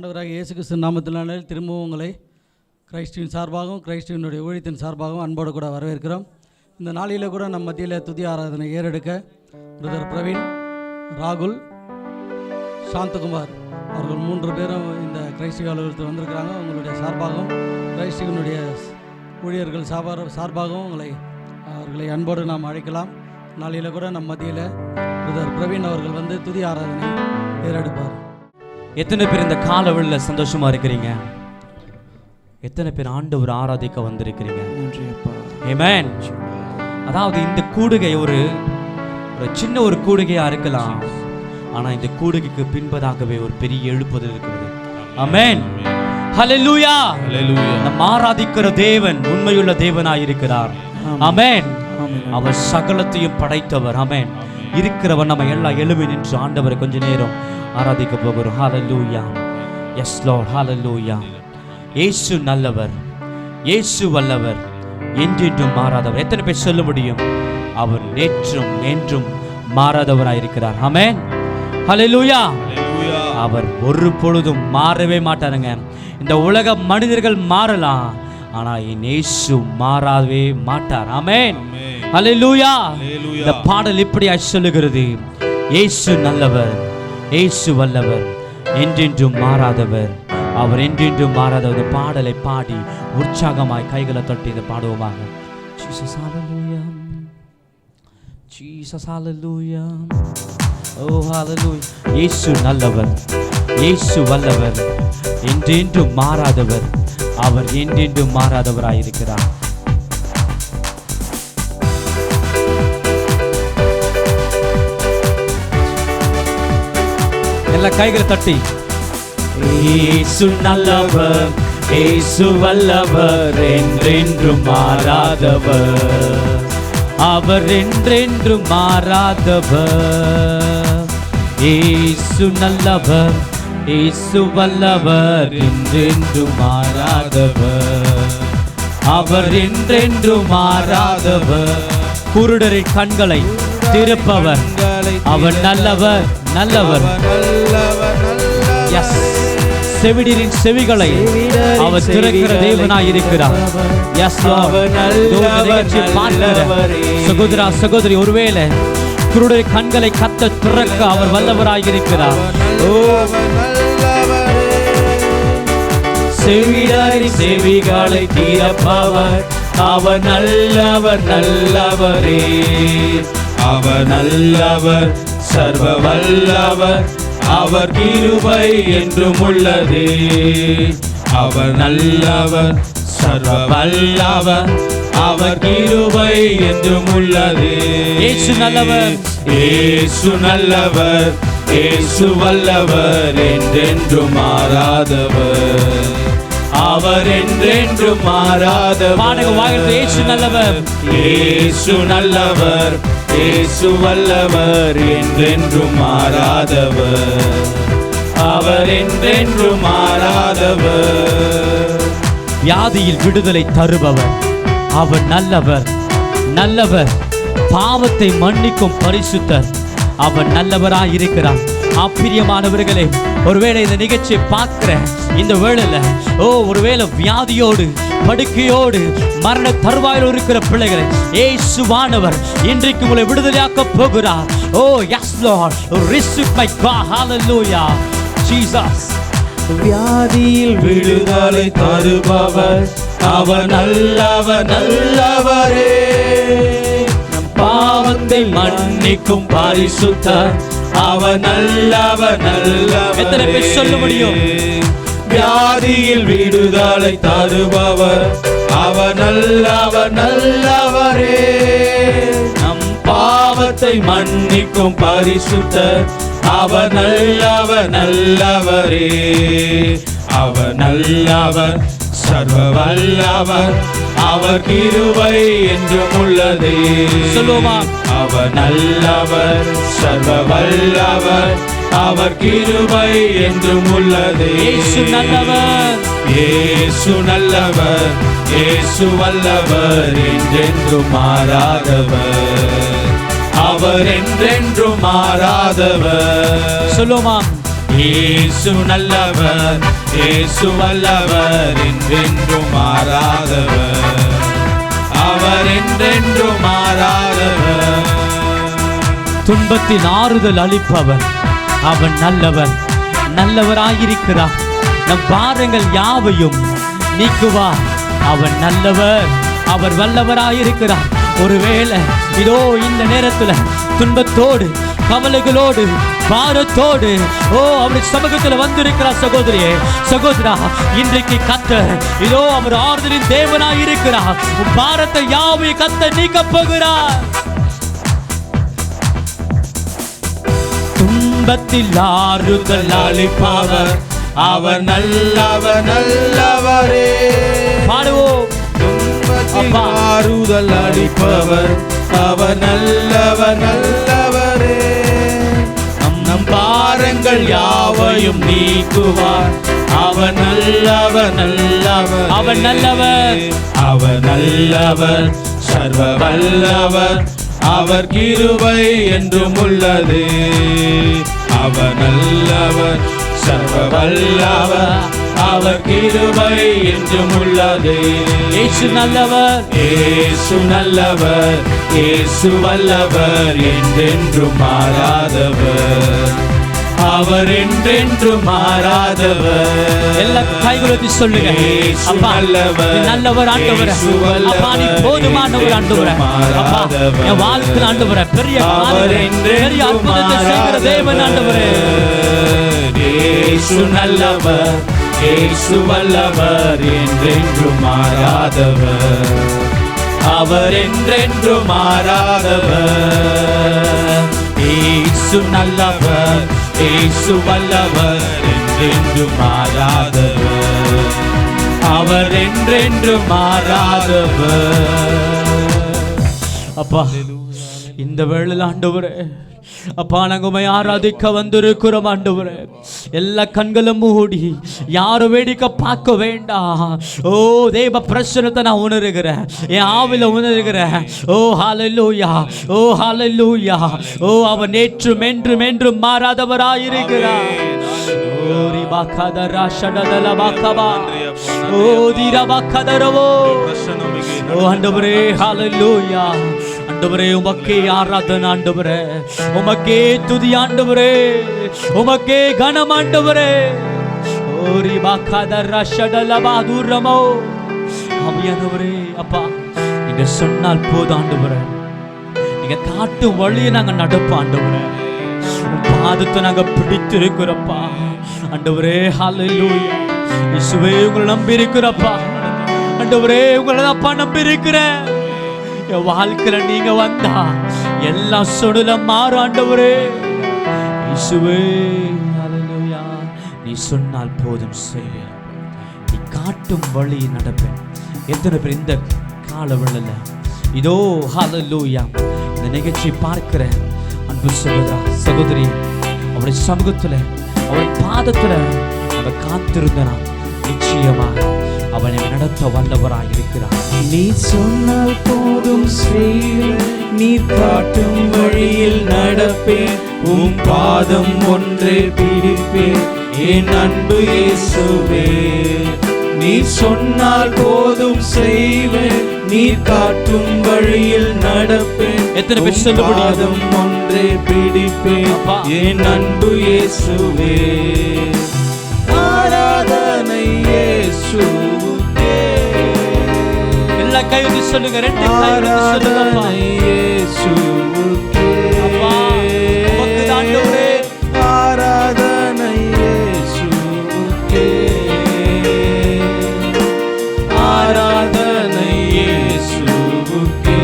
ஆண்டவராக இயேசு கிறிஸ்து நாமத்தினாலே திரும்பவும் உங்களை கிறிஸ்துவின் சார்பாகவும் கிறிஸ்துவினுடைய ஊழியத்தின் சார்பாகவும் அன்போடு கூட வரவேற்கிறோம். இந்த நாளில் கூட நம்ம மத்தியில் துதி ஆராதனை ஏறெடுக்க பிரதர் பிரவீன், ராகுல், சாந்தகுமார் அவர்கள் 3 பேரும் இந்த கிறிஸ்துவ அலுவலகத்தில் வந்திருக்கிறாங்க. உங்களுடைய சார்பாகவும் கிறிஸ்துவனுடைய ஊழியர்கள் சார்பாகவும் அவர்களை அன்போடு நாம் அழைக்கலாம். நாளில் கூட நம்ம மத்தியில் பிரதர் பிரவீன் அவர்கள் வந்து துதி ஆராதனை ஏறெடுப்பார். எத்தனை பேர் இந்த காலவெளியில் சந்தோஷமா இருக்கிறீங்க? எத்தனை பேர் ஆண்டவர் ஆராதிக்க வந்திருக்கிறீங்க? ஆமென். அதாவது இந்த கூடுகை ஒரு சின்ன ஒரு கூடுகையா இருக்கலாம், ஆனா இந்த கூடுகைக்கு பின்பதாகவே ஒரு பெரிய எழுப்புதல் இருக்கிறது. ஆமென். ஹல்லேலூயா. ஹல்லேலூயா. நம்ம ஆராதிக்கிற தேவன் உண்மையுள்ள தேவனாய் இருக்கிறார். ஆமென். அவர் சகலத்தையும் படைத்தவர். ஆமென். இருக்கிறவர். நம்ம எல்லாம் எழும்பி நின்று ஆண்டவரை கொஞ்ச நேரம் ஆராதிக்க போகிறோம். ஹல்லேலூயா. Yes Lord. ஹல்லேலூயா. இயேசு நல்லவர், இயேசு வல்லவர், என்றென்றும் மாறாதவர். எத்தனை பேர் சொல்ல முடியும்? அவர் நேற்றும் என்றும் மாறாதவராய் இருக்கிறார். ஆமென். ஹல்லேலூயா. அவர் ஒரு பொழுதும் மாறவே மாட்டாருங்க. இந்த உலக மனிதர்கள் மாறலாம், ஆனா என் இயேசு மாறவே மாட்டார். ஆமென். ஹல்லேலூயா. இந்த பாடல் இப்படி சொல்லுகிறது: இயேசு நல்லவர், இயேசு வல்லவர், என்றென்றும் மாறாதவர், அவர் என்றென்றும் மாறாதவர். இந்த பாடலை பாடி உற்சாகமாய் கைகளை தட்டி இதை பாடுவோமாக. ஜீசஸ் ஹல்லேலூயா, ஜீசஸ் ஹல்லேலூயா, ஓ ஹல்லேலூயா. இயேசு நல்லவர், இயேசு வல்லவர், என்றென்றும் மாறாதவர், அவர் என்றென்றும் மாறாதவராயிருக்கிறார். எல்லா கைகளை தட்டி. இயேசு நல்லவர், இயேசு வல்லவர், என்றென்றும் மாறாதவர், அவர் என்றென்றும் மாறாதவர். இயேசு நல்லவர், இயேசு வல்லவர், என்றென்றும் மாறாதவர், அவர் என்றென்றும் மாறாதவர். குருடரின் கண்களை திறப்பவர், அவர் நல்லவர், நல்லவர். எஸ், செவிடரின் செவிகளை அவர் திறக்கிற தேவனாய் இருக்கிறார். Yes Lord. சகோதரா சகோதரி, ஒருவேளை குருடைய கண்களை கத்த திறக்க அவர் வல்லவராய் இருக்கிறார். செவிடரின் செவிகளை திறப்பவர், அவர் நல்லவர், நல்லவரே, அவர் நல்லவர், சர்வ வல்லவர், அவர் கிருபை என்றும் உள்ளதே. அவர் நல்லவர், சர்வ வல்லவர், அவர் கிருபை என்றும் உள்ளதே. இயேசு நல்லவர், இயேசு நல்லவர், இயேசு வல்லவர், என்றென்றும் மாறாதவர், அவர் என்றென்றும் மாறாதவர். பாடக வாயில் இயேசு நல்லவர், இயேசு நல்லவர், இயேசு வல்லவர், என்றென்றும் மாறாதவர், அவர் என்றென்றும் மாறாதவர். வியாதியில் விடுதலை தருபவர், அவர் நல்லவர், நல்லவர், பாவத்தை மன்னிக்கும் பரிசுத்தர், அவர் நல்லவராய் இருக்கிறார். பிரியமானவர்களே, ஒருவேளை இந்த நிகழ்ச்சியை பார்க்கிற இந்த வேளையில ஒருவேளை வியாதியோடு படுக்கையோடு மரண தருவாயில் இருக்கிற பிள்ளைகளை இயேசுவானவர் இன்றைக்கு உங்களை விடுதலையாக்க போகிறார். Oh yes Lord, receive my God. hallelujah Jesus. வியாதியில் விடுதலை தருபவர், அவர் நல்லவர், நல்லவரே, பாவத்தை மன்னிக்கும் பரிசுத்தர், அவர் நல்லவர், நல்லவர். எத்தனை பேர் சொல்ல முடியும்? வியாதியில் விடுதலை தருபவர், அவர் நல்லவர், நல்லவரே, நம் பாவத்தை மன்னிக்கும் பரிசுத்தர், அவர் நல்லவர், நல்லவரே, அவர் நல்லவர், சர்வ வல்லவர், அவர் கிருபை என்றும் உள்ளதே. சொல்லுவோமா? அவர் நல்லவர், சர்வ வல்லவர், அவர் கிருபை என்றும் உள்ளதே. இயேசு நல்லவர், இயேசு நல்லவர், இயேசு வல்லவர், என்றென்றும் மாறாதவர், அவர் என்றென்றும் மாறாதவர். சொல்லுவோமா? இயேசு நல்லவர், இயேசு வல்லவர், என்றென்றும் மாறாதவர், அவர் என்றென்றும் மாறாதவர். துன்பத்தில் ஆறுதல் அளிப்பவர், அவன் நல்லவர், நல்லவராயிருக்கிறார். நம் பாரங்கள் யாவையும் நீக்குவார். அவன் நல்லவர், அவர் வல்லவராயிருக்கிறார். ஒருவேளை இதோ இந்த நேரத்துல துன்பத்தோடு, கவலைகளோடு, பாரத்தோடு அவருடைய சமூகத்தில் வந்திருக்கிறார் சகோதரியே, சகோதரா, இன்றைக்கு கர்த்தர் இதோ அவர் ஆறுதலின் தேவனாயிருக்கிறார். உன் பாரத்தை யாவையும் கர்த்தர் நீக்க போகிறார். துன்பத்தில் ஆறுதல் அளிப்பவர், அவர் நல்லவர், நல்லவரே. பாடுவோம். துன்பத்தில் ஆறுதல் அளிப்பவர், அவர் நல்லவர், நல்லவரே. நம் பாரங்கள் யாவையும் நீக்குவார். அவர் நல்லவர், நல்லவர், அவர் நல்லவர், அவர் நல்லவர், சர்வ வல்லவர், அவர் கிருபை என்றும் உள்ளது. அவர் நல்லவர், சர்வ வல்லவர், அவர் கிருபை என்றும் உள்ளது. இயேசு நல்லவர், இயேசு நல்லவர், இயேசு வல்லவர், என்றென்றும் மாறாதவர், அவர் என்றென்றும் மாறாதவர். எல்லா கைகளுக்கு சொல்லுங்க. அப்பா நல்லவர் ஆண்டவரே, அப்பா நீ போதுமானவர் ஆண்டவரே, அப்பா என் வாழ்க்கையில் ஆண்டவரே பெரிய பெரிய அற்புதத்தை செய்கிற தேவன் ஆண்டவரே. இயேசு நல்லவர், இயேசு வல்லவர், என்றென்றும் மாறாதவர், அவர் என்றென்றும் மாறாதவர். இயேசு நல்லவர், இயேசு வல்லவர், என்றென்றும் மாறாதவர், அவர் என்றென்றும் மாறாதவர். அப்பா இந்த வேளையில் ஆண்டவரே, அப்பா நாங்க உம்மை ஆராதிக்க வந்திருக்கிறோம் ஆண்டவரே. எல்லா கண்களும் மூடி, யாரும் வேடிக்கை பார்க்க வேண்டாம். ஓ தேவ பிரசன்னத்தை நான் உணர்கிறேன், என் ஆவில உணர்கிறேன். ஓ ஹல்லேலூயா, ஓ ஹல்லேலூயா. ஓ அவர் நேற்றும் என்றும் என்றும் மாறாதவராயிருக்கிறார். ஓ ரிபாகதரா ஷடதல பாகபா, ஓ திரபாகதரவோ. ஓ ஆண்டவரே ஹல்லேலூயா. ஆண்டவரே உமக்கே ஆராதனை ஆண்டவரே, உமக்கே துதி ஆண்டவரே, உமக்கே கனம் ஆண்டவரே. ஓரி பாகதரா ஷடல பாதுரமோ. ஆவியானவரே அப்பா நீங்க சொன்னால் போதும் ஆண்டவரே, நீங்க காட்டும் வழியை நாங்க நடப்போம் ஆண்டவரே. உன் பாதத்தை நாங்க பிடித்திருக்கிறப்பா ஆண்டவரே. ஹல்லேலூயா. இயேசுவே உங்களை நம்பி இருக்கிறப்பா ஆண்டவரே, உங்களை அப்பா நம்பி இருக்கிறேன். என் வாழ்க்கையில நீங்க வந்தா எல்லாம் சொடுல மாறு ஆண்டவரே. இயேசுவே ஹல்லேலூயா. நீ சொன்னால் போதும் செய்வேன், நீ காட்டும் வழி நடப்பேன். எத்தனை பேர் இந்த கால விழல இதோ ஹல்லேலூயா இந்த நிகழ்ச்சி பார்க்கிற அன்பு சகோதரா சகோதரி, அவருடைய சமூகத்துல அவருடைய பாதத்துல அவ காத்திருந்தனா நிச்சயமாக அவனை நடத்த வல்லவராய் இருக்கிறார். நீ சொன்னால் போதும் செய்வேன், நீ காட்டும் வழியில் நடப்பேன், உம் பாதம் ஒன்றே பிடிப்பேன், என் அன்பு இயேசுவே. நீ சொன்னால் போதும் செய்வேன், நீ காட்டும் வழியில் நடப்பேன், எத்தனை பேர் சொல்ல முடியும்? பாதம் ஒன்றே பிடிப்பேன், என் அன்பு இயேசுவே. ஆராதனை இயேசுவுக்கே. எல்லா கையை சொல்லுங்க, ரெண்டு கையை சொல்லுங்கப்பா. இயேசுவுக்கே. அப்பா உமக்கு ஆண்டவரே ஆராதனை இயேசுவுக்கே. ஆராதனை இயேசுவுக்கே.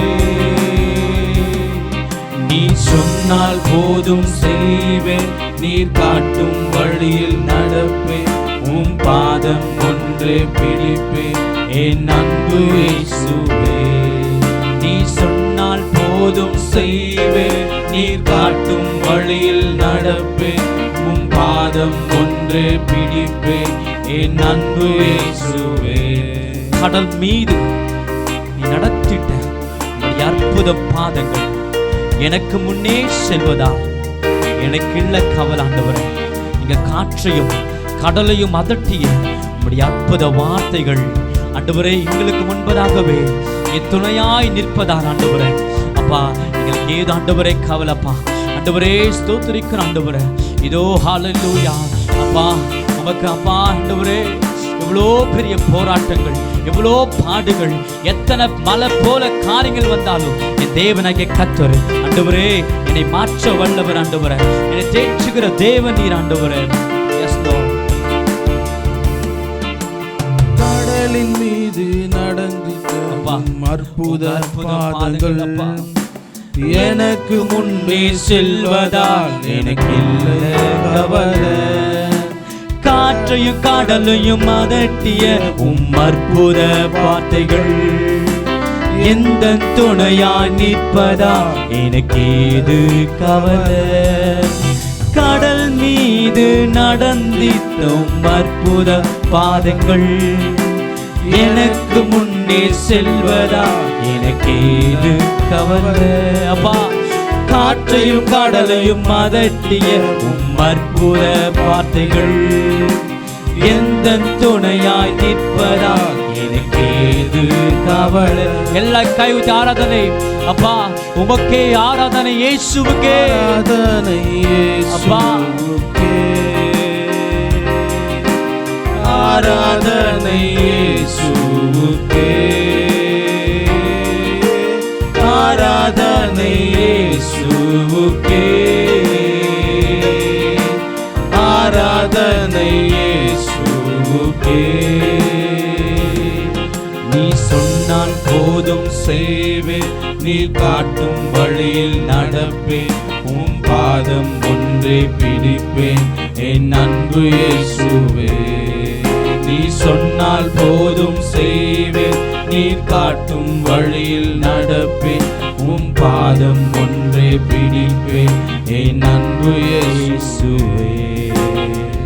நீ சொன்னால் போதும் செய்வேன், நீர் காட்டும் வழியில் நடப்பேன், உம் பாதம் ஒன்றே பிடிப்பேன், என் அன்பு இயேசுவே. நீ சொன்னால் போதும் செய்வேன், நீர் காட்டும் வழியில் நடப்பேன், உம் பாதம் ஒன்றே பிடிப்பேன், என் அன்பு இயேசுவே. கடல் மீது நீ நடத்திட்ட உம்முடைய அற்புத பாதங்கள் எனக்கு முன்னே செல்வதா எனக்கு இல்ல கவலை ஆண்டவரே. இங்க காற்றையும் கடலையும் அதட்டிய உம்முடைய அற்புத வார்த்தைகள் ஆண்டவரே எங்களுக்கு முன்பதாகவே துணையாய் நிற்பதால் ஆண்டவரே அப்பா எங்களுக்கு ஏதோ ஆண்டவரே கவலைப்பா ஆண்டவரே ஸ்தோத்திரிக்கிற ஆண்டவரே இதோ ஹல்லேலூயா அப்பா உமக்கு அப்பா ஆண்டவரே எவ்வளோ பெரிய போராட்டங்கள் எவ்வளோ பாடுகள் எத்தனை மலை போல காரியங்கள் வந்தாலும் என் தேவனாகிய கர்த்தர் ஆண்டவரே என்னை மாற்ற வல்லவர் ஆண்டவரே என்னை தேற்றுகிற தேவன் நீர் ஆண்டவரே. Yes Lord. கடலின் மீது நடந்திட்ட அற்புத பாதங்கள் எனக்கு முன்பே செல்வதால் எனக்கு இல்லை கவலை. காற்றையும் கடலையும் அதட்டிய அற்புத வார்த்தைகள் எந்த துணையாய் நிற்பதா எனக்கு ஏது கவலை. கடல் மீது நடந்திட்டும் அற்புத பாதங்கள் எனக்கு முன்னே செல்வதா எனக்கு ஏது கவலை. அப்பா காற்றையும் கடலையும் அதட்டிய அற்புத வார்த்தைகள் எந்த துணையாய் நிற்பதா எனக்கு ஏது கவலை. எல்லா கைவிட்டு ஆராதனை அப்பா உமக்கே ஆராதனை இயேசுவுக்கே ஆராதனை இயேசுவுக்கே ஆராதனை இயேசுவுக்கே ஆராதனை இயேசுவுக்கே ஆராதனை இயேசுவுக்கே. நீ சொன்னால் போதும் செய்வேன் நீ காட்டும் வழியில் நடப்பேன் உம் பாதம் ஒன்றே பிடிப்பேன் என் அன்பு இயேசுவே. நீ சொன்னால் போதும் செய்வேன் நீ காட்டும் வழியில் நடப்பேன் உம் பாதம் ஒன்றே பிடிப்பேன் என் அன்பு இயேசுவே.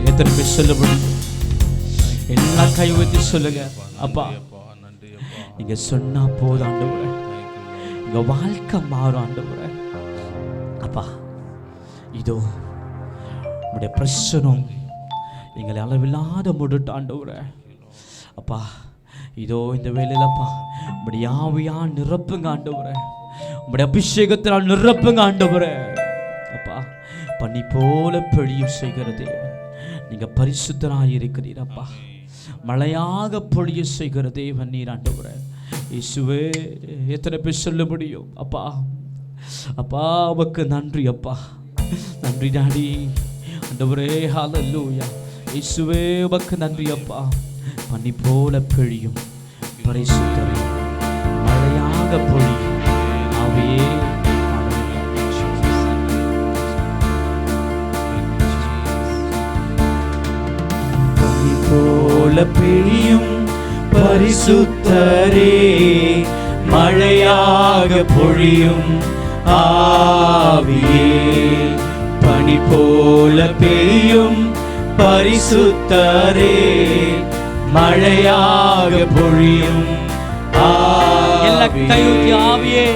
எத்தனை பேர் சொல்ல முடியும்? எல்லா கைவத்தி சொல்லுங்க அப்பா நீங்க சொன்னா போதும் ஆண்டவரே எங்க வாழ்க்கை மாறும் ஆண்டவரே. அப்பா இதோ உடைய பிரச்சனம் எங்களை அளவில்லாத முடுட்டு ஆண்டவரே. அப்பா இதோ இந்த வேலையிலப்பா உடைய ஆவியா நிரப்புங்க ஆண்டவரே உடைய அபிஷேகத்தினால் நிரப்புங்க ஆண்டவரே. அப்பா பனி போல பொழியும் செய்கிற தேவன் நீங்க பரிசுத்தராய் இருக்கிறீரப்பா. மழையாக பொழிய செய்கிற தேவன் நீர் ஆண்டவரே இயேசுவே. எத்தனை பேர் சொல்ல முடியும் அப்பா அப்பா உமக்கு நன்றி அப்பா நன்றி டாடி ஆண்டவரே ஹல்லேலூயா இயேசுவே உமக்கு நன்றி அப்பா. பனி போல பொழியும் பரிசுத்தரே மழையாக பொழியும் ஆவியே போல பிழியும் பரிசுத்தரே மழையாக பொழியும் ஆவியே. பனி போல பெய்யும் பரிசுத்தரே மழையாக பொழியும் ஆவியே ஆவியே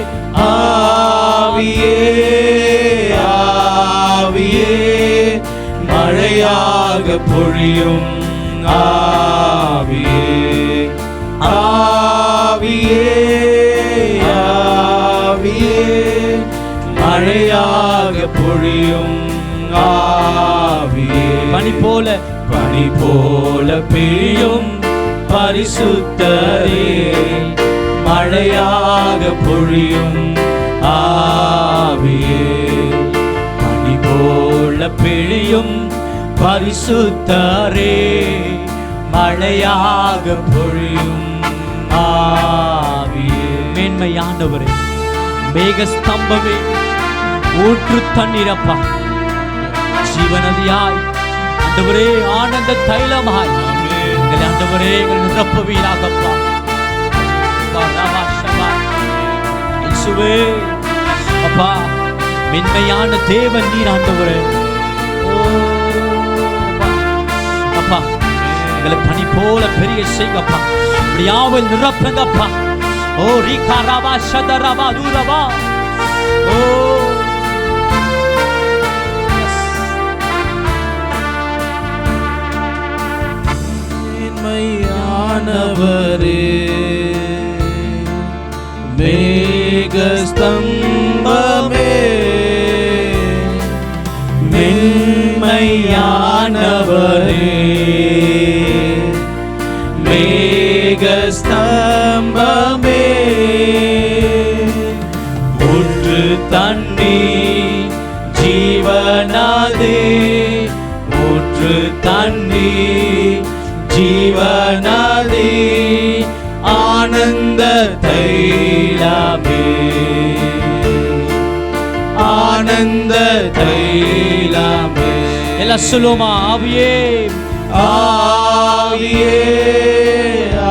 ஆவியே மழையாக பொழியும் ஆவியே ஆவியே ஆவியே மழையாக பொழியும் ஆவியே. பனி போல பெய்யும் பரிசுத்தரே மழையாக பொழியும் ஆவியே. பனி போல பெய்யும் பரிசுத்தரே மழையாக பொழியும் ஆவியே. மேன்மையானவரே மேக ஸ்தம்பமே ஊற்று தண்ணீரப்பா ஜீவநதியாய் ஆண்டவரே ஆனந்த தைலமாய் எங்களை ஆண்டவரே எங்கள் நிரப்புவீராகப்பா. இயேசுவே அப்பா மென்மையான தேவன் நீர் ஆண்டவரே. அப்பா எங்களை பனி போல பெரிய செய்கப்பா இப்படியாவில் நிரப்புங்கப்பா. ஓ ரீகா ராபா ஷதரபா தூரபா ஓ மேகஸ்தம்பமே மென்மையானவரே மேகஸ்தம்பமே ஊற்று தண்ணி ஜீவனாதே ஊற்று தண்ணி ஜீவனாதே ஆனந்த தைலமே ஆனந்த தைலமே எல்லாம் சொல்லுவோமா? ஆவியே ஆவியே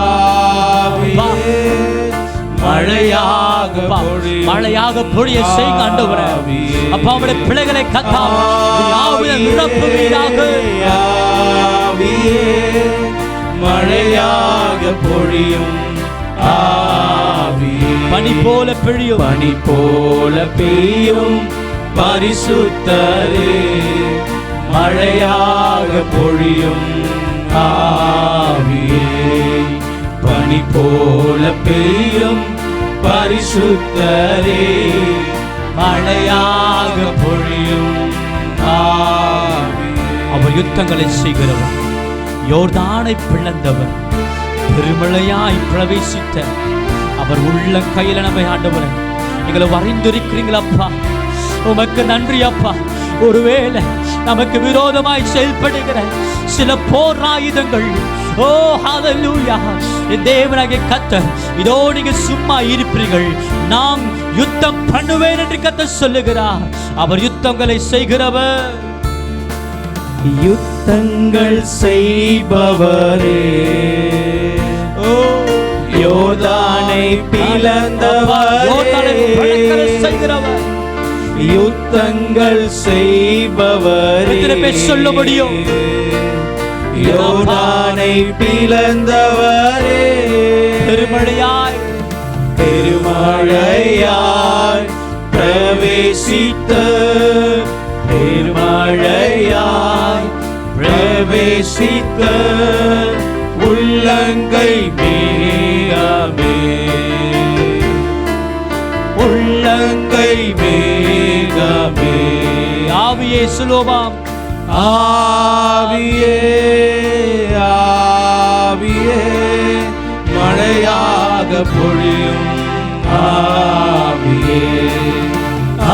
ஆவியே மழையாக மழையாக பொழிய செய்யுங்க ஆண்டவரே. அப்பா உம்முடைய பிள்ளைகளை கத்தாவே ஆவியால் நிரப்புவீராக. ஆவியே மழையாக பொழியும் ஆவியே பனி போல பெய்யும் பனி போல பெய்யும் பரிசுத்தரே மழையாக பொழியும் ஆவியே பனி போல பெய்யும் பரிசுத்தரே மழையாக பொழியும் ஆவியே. அவர் யுத்தங்களை செய்கிறவர், யோர்தானை பிளந்தவர், பெருமழையாய் பிரவேசித்த அவர் உள்ள கையில நம்மை ஆண்டவர் எங்களை வரைந்திருக்கிறீங்களப்பா. உமக்கு நன்றி அப்பா. ஒருவேளை நமக்கு விரோதமாய் செயல்படுகிற சில போர் ஆயுதங்கள், ஓ ஹல்லேலூயா, தேவனாகிய கர்த்தர் இதோ நீங்க சும்மா இருப்பீர்கள், நாம் யுத்தம் பண்ணுவேன் என்று கர்த்தர் சொல்லுகிறார். அவர் யுத்தங்களை செய்கிறவர், யுத்தங்கள் செய்பவரே, ஓ யோர்தானை பிளந்தவரே, செய்கிறவர், யுத்தங்கள் செய்பவரே, சொல்ல முடியும், யோர்தானை பிளந்தவரே, பெருமழையாய் பெருமழையாய் பிரவேசித்த பெருமழையாய் பிரவேசித்த உள்ளங்கை மேகமே உள்ளங்கை மேகமே. ஆவியே சுலோபாம் ஆவியே ஆவியே மழையாக பொழியும் ஆவியே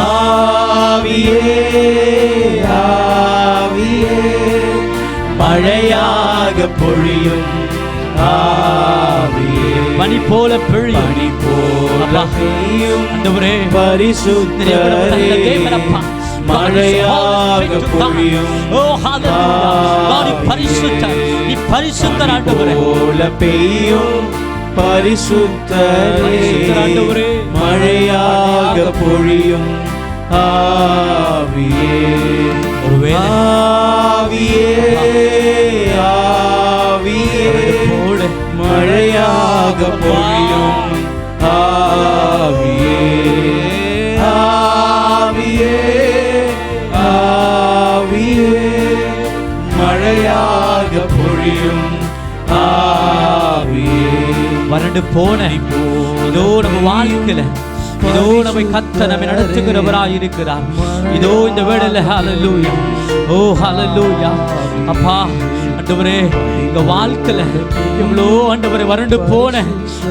ஆவியே ஆவியே மழையாக பொழியும் ஆவியே பனி போல பெய்யும், பனி போல பெய்யும் ஆண்டவரே பரிசுத்தரே மழையாக பொழியும் பரிசுத்தர் ஆண்டவரே போல பெய்யும் பரிசுத்தரே மழையாக பொழியும் ஆவியே ஆவியே ஆவியே மழையாக பொழியும் ஆவியே ஆவியே ஆவியே மழையாக பொழியும் ஆவியே. வறண்டு போன இதோ நம்ம வாழ்க்கையில இதோ நம்மை கர்த்தர் நம்மை நடத்துகிறவராய் இருக்கிறார். இதோ இந்த வேளையில ஹல்லேலூயா, ஓ ஹல்லேலூயா அப்பா ஆண்டவரே, எங்க வாழ்க்கையில எவ்வளோ ஆண்டவரே வறண்டு போன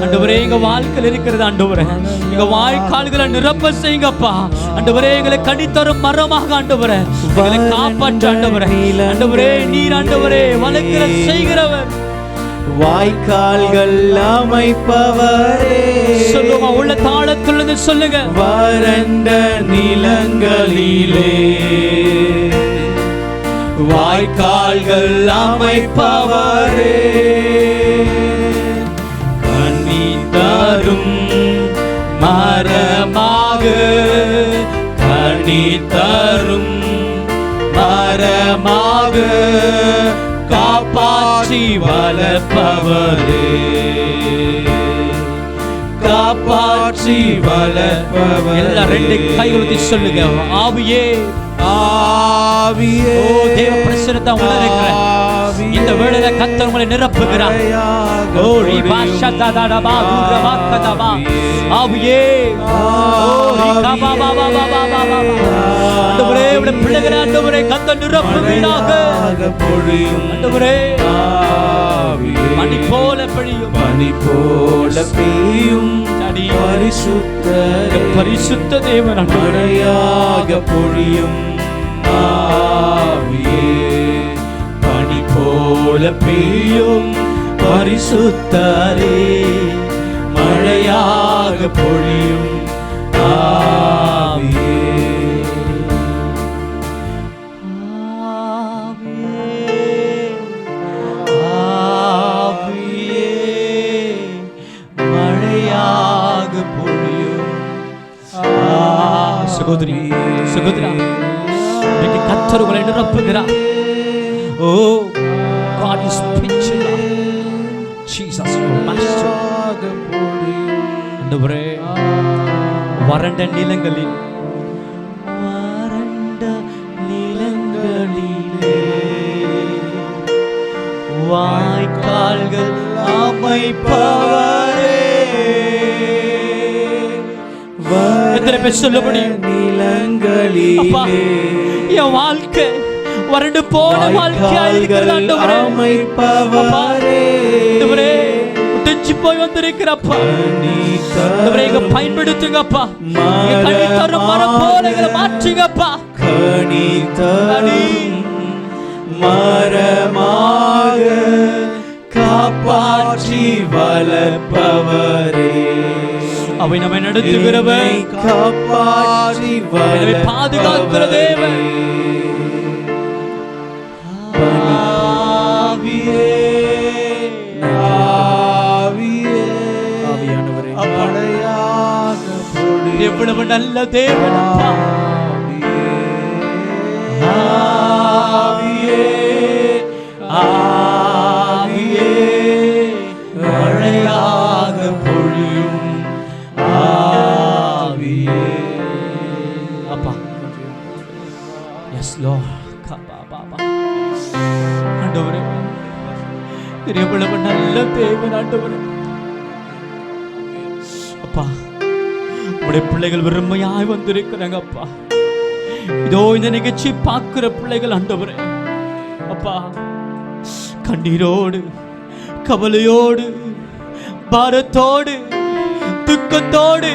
ஆண்டவரே எங்க வாழ்க்கையில் இருக்கிறது ஆண்டவரே, எங்க வாய்க்கால்களை நிரப்ப செய்யுங்கப்பா ஆண்டவரே. எங்களை கனித்தரும் மரமாக ஆண்டவரே எங்களை காப்பாற்ற ஆண்டவரே. ஆண்டவரே நீர் ஆண்டவரே வளர்க்கிற செய்கிறவர், வாய்க்கால்கள் அமைப்பவரே, சொல்லுமா உள்ள தாளத்துள்ளது சொல்லுங்க. வறண்ட நிலங்களிலே வாய்க்கால்கள் அமைப்பவரே, கனி தரும் மரமாக கனி தரும் மரமாக காப்பாற்றி வளர்ப்பவரே, காப்பாற்றி வளர்ப்பவரே. எல்லா ரெண்டு கைகளுத்தி சொல்லுங்க. ஆவியே ஆவியே ஓ தேவ பிரசன்னத்தை உணர்கிறேன். இந்த வேளையில கர்த்தர் உங்களை நிரப்புகிறார். ஓ ரிபாஷததடபா துரவாக்கதபா ஆவியே ஓ ரிகபாபாபாபாபாபா ஆண்டவரே உடைய பிள்ளைகளை ஆண்டவரே கர்த்தர் நிரப்புவீராக. ஆண்டவரே பனி போல பெய்யும், பனி போல பெய்யும் பரிசுத்த தேவன் மழையாக பொழியும் ஆவியே. பனி போல பெய்யும் பரிசுத்தரே, மழையாக பொழியும் ஆவியே. சகோதரி சகோதரா, இன்னைக்கு கர்த்தர் உங்களை நிரப்புகிறார். ஓ God is speaking. Jesus master. ஆண்டவரே வறண்ட நிலங்களில் வாய்க்கால்கள் அமைப்பவரே. எத்தனை பேர் சொல்ல முடியும்? அப்பா, என் வாழ்க்கை வறண்டு போன வாழ்க்கையா இருக்கிறது ஆண்டவரே. ஆண்டவரே உடைஞ்சு போய் வந்திருக்கிறப்பா, ஆண்டவரே எங்க பயன்படுத்துங்கப்பா. கனி தரும் மரம் போல எங்களை மாற்றுங்கப்பா. கனி தரும் மரமாக காப்பாற்றி வளர்ப்பவரே. அவை நம்மை நடத்துகிறவர், காப்பாற்றி பாதுகாக்கிற தேவன். எவ்வளவு நல்ல தேவன் அப்பா. மழையாக பொழியும் ஆவியே. அப்பா எஸ் லார்ட் பாபா. ஆண்டவரே எவ்வளவு நல்ல தேவன் ஆண்டவரே. அப்பா உடைய பிள்ளைகள் வெறுமையாய் வந்திருக்கிறாங்க அப்பா. இதோ இந்த நிகழ்ச்சி பார்க்கிற பிள்ளைகள் ஆண்டவரே அப்பா, கண்ணீரோடு கவலையோடு பாரத்தோடு துக்கத்தோடு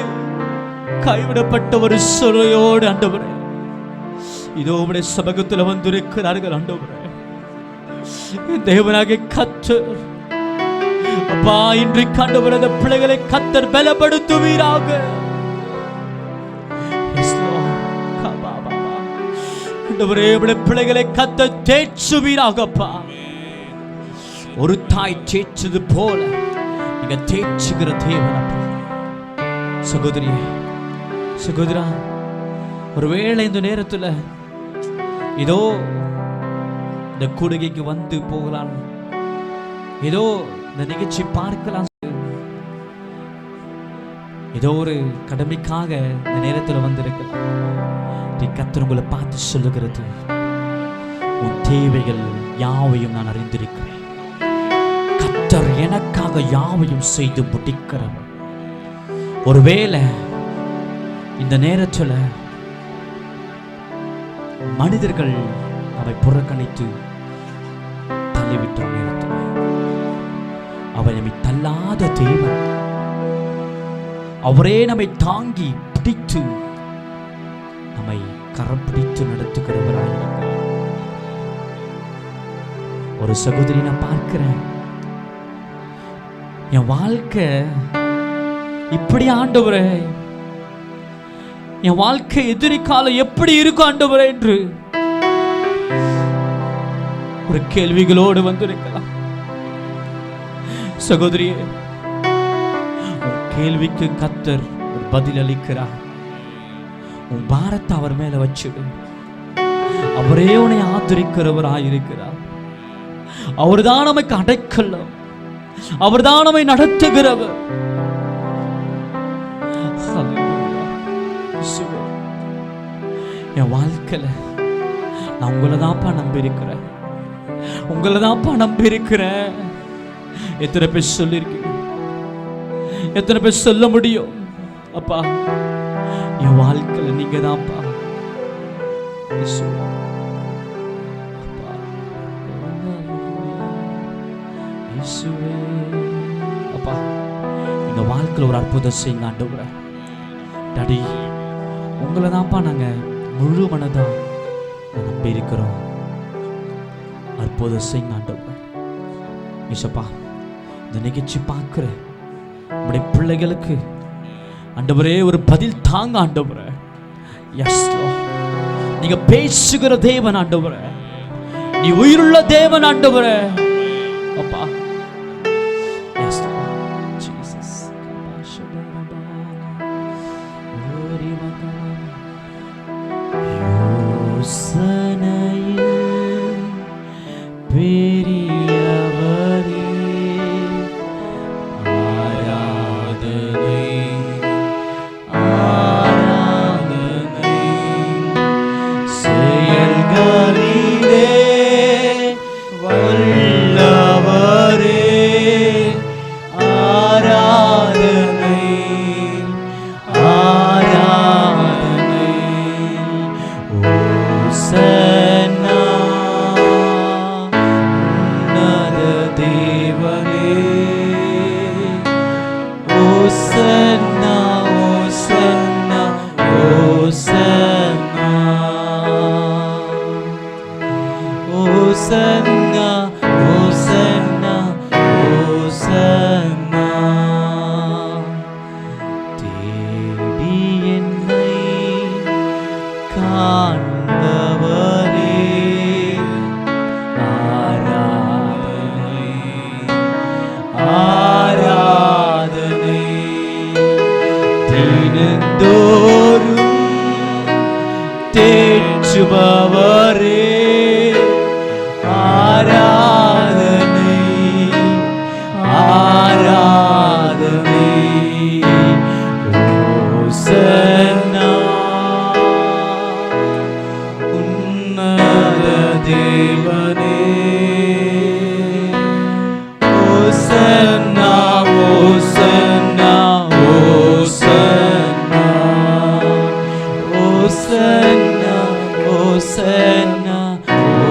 கைவிடப்பட்ட ஒரு சொல்லையோடு ஆண்டவரே இதோ உடைய சமூகத்தில் வந்திருக்கிறார்கள் ஆண்டவரே. தேவனாகிய கர்த்தர் அப்பா இன்றைக்கு ஆண்டவரே அந்த பிள்ளைகளை கர்த்தர் பலப்படுத்துவீராக. ஆண்டவரே உடைய பிள்ளைகளை கர்த்தர் தேற்றுவீராகப்பா. ஒரு தாய் தேய்ச்சது போல நீங்க தேய்ச்சுகிற தேவன் அப்பா. சகோதரியே சகோதரா, ஒருவேளை இந்த நேரத்தில் ஏதோ இந்த கூடுகைக்கு வந்து போகலாம், ஏதோ இந்த நிகழ்ச்சி பார்க்கலாம், ஏதோ ஒரு கடமைக்காக இந்த நேரத்தில் வந்திருக்கலாம். கர்த்தர் உங்களை பார்த்து சொல்லுகிறது, உன் தேவைகள் யாவையும் நான் அறிந்திருக்கிறேன். கர்த்தர் எனக்காக யாவையும் செய்து முடிக்கிறவர். ஒருவேளை இந்த நேரத்தில் மனிதர்கள் அவை புறக்கணித்து தள்ளிவிட்ட நேரத்தில் அவை நம்மை தள்ளாத தேவன், அவரே நம்மை தாங்கி பிடித்து நம்மை கரம் பிடித்து நடத்துகிறவராக இருக்கிறார். ஒரு சகோதரி நான் பார்க்கிறேன், என் வாழ்க்கை இப்படி ஆண்டவரே, என் வாழ்க்கை எதிர்காலம் எப்படி இருக்கும் ஆண்டவரே என்று ஒரு கேள்விகளோடு வந்திருக்கலாம். சகோதரியே, உன் கேள்விக்கு கர்த்தர் ஒரு பதில் அளிக்கிறார். உன் பாரத்தை அவர் மேல வச்சுடு. அவரே உன்னை ஆதரிக்கிறவராயிருக்கிறார். அவர்தான் நமக்கு அடைக்கலம், அவர்தான் நம்மை நடத்துகிறவர். என் வாழ்க்கையில நான் உங்களை தான்ப்பா நம்பி இருக்கிறேன். உங்களை தான்ப்பா நம்பி இருக்கிறேன். எத்தனை பேர் சொல்லியிருக்கீங்க? எத்தனை பேர் சொல்ல முடியும்? அப்பா, என் வாழ்க்கையில் நீங்க தான்ப்பா. அப்பா, எங்க வாழ்க்கையில் ஒரு அற்புதம் செய்யுங்க ஆண்டவரே. டாடி, உங்களை தான்ப்பா நாங்கள் முழு மனதா நம்பி இருக்கிறோம். அற்புதம் செய்யுங்க ஆண்டவரே. ஏசப்பா, இந்த நிகழ்ச்சி பார்க்குற உங்களுடைய பிள்ளைகளுக்கு ஆண்டவரே ஒரு பதில் தாங்க ஆண்டவரே. எஸ் லார்ட், நீங்க பேசுகிற தேவன் ஆண்டவரே, நீ உயிருள்ள தேவன் ஆண்டவரே. அப்பா, எஸ் லார்ட் ஜீசஸ். யோசனையில் பெரியவரே, ஆராதனை ஆராதனை, செயல்களிலே வல்லவரே, ஆராதனை ஆராதனை. ஓசன்னா உன்னத தேவனே, ஓசன்னா ஓசன்னா ஓசன்னா ஓசன்னா ஓசன்னா ஓசன்னா. தேடி என்னை காண்பவரே, ஆராதனை ஆராதனை. தினந்தோறும் தேற்றுபவரே, ஆராதனை ஆராதனை. ஓசன்னா உன்னத தேவனே, ஓசன்னா ஓசன்னா ஓசன்னா ஓசன்னா ஓசன்னா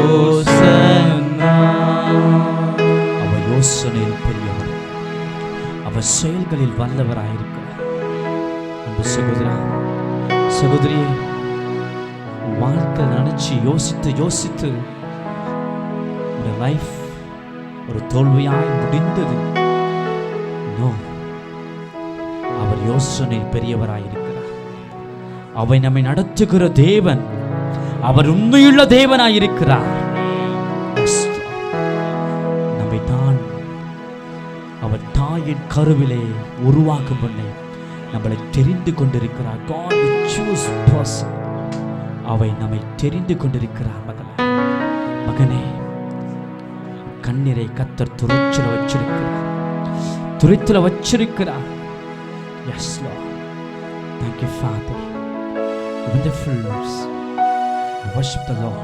ஓசன்னா. அவர் யோசனையில் பெரியவர், அவர் செயல்களில் வல்லவராயிருக்கிறார். அன்பு சகோதரா சகோதரியே, வாழ்க்கை நினைச்சு யோசித்து யோசித்து ஒரு லைஃப் ஒரு தோல்வியாய் முடிந்தது. நோ, அவர் யோசனை பெரியவராயிருக்கிறார். அவை நம்மை நடத்துகிற தேவன், அவர் உண்மையுள்ள தேவனாயிருக்கிறார். நம்மை தான் அவர் தாயின் கருவிலே உருவாக்கும் முன்னே நம்மளை தெரிந்து கொண்டிருக்கிறார். God will choose person. அவை நம்மை தெரிந்து கொண்டிருக்கிறார். மகனே, கண்ணீரை கர்த்தர் துரைச்சில வச்சிருக்கிறார், துரைத்துல வச்சிருக்கிறார். Yes Lord, thank you Father, wonderful Lord, I worship the Lord.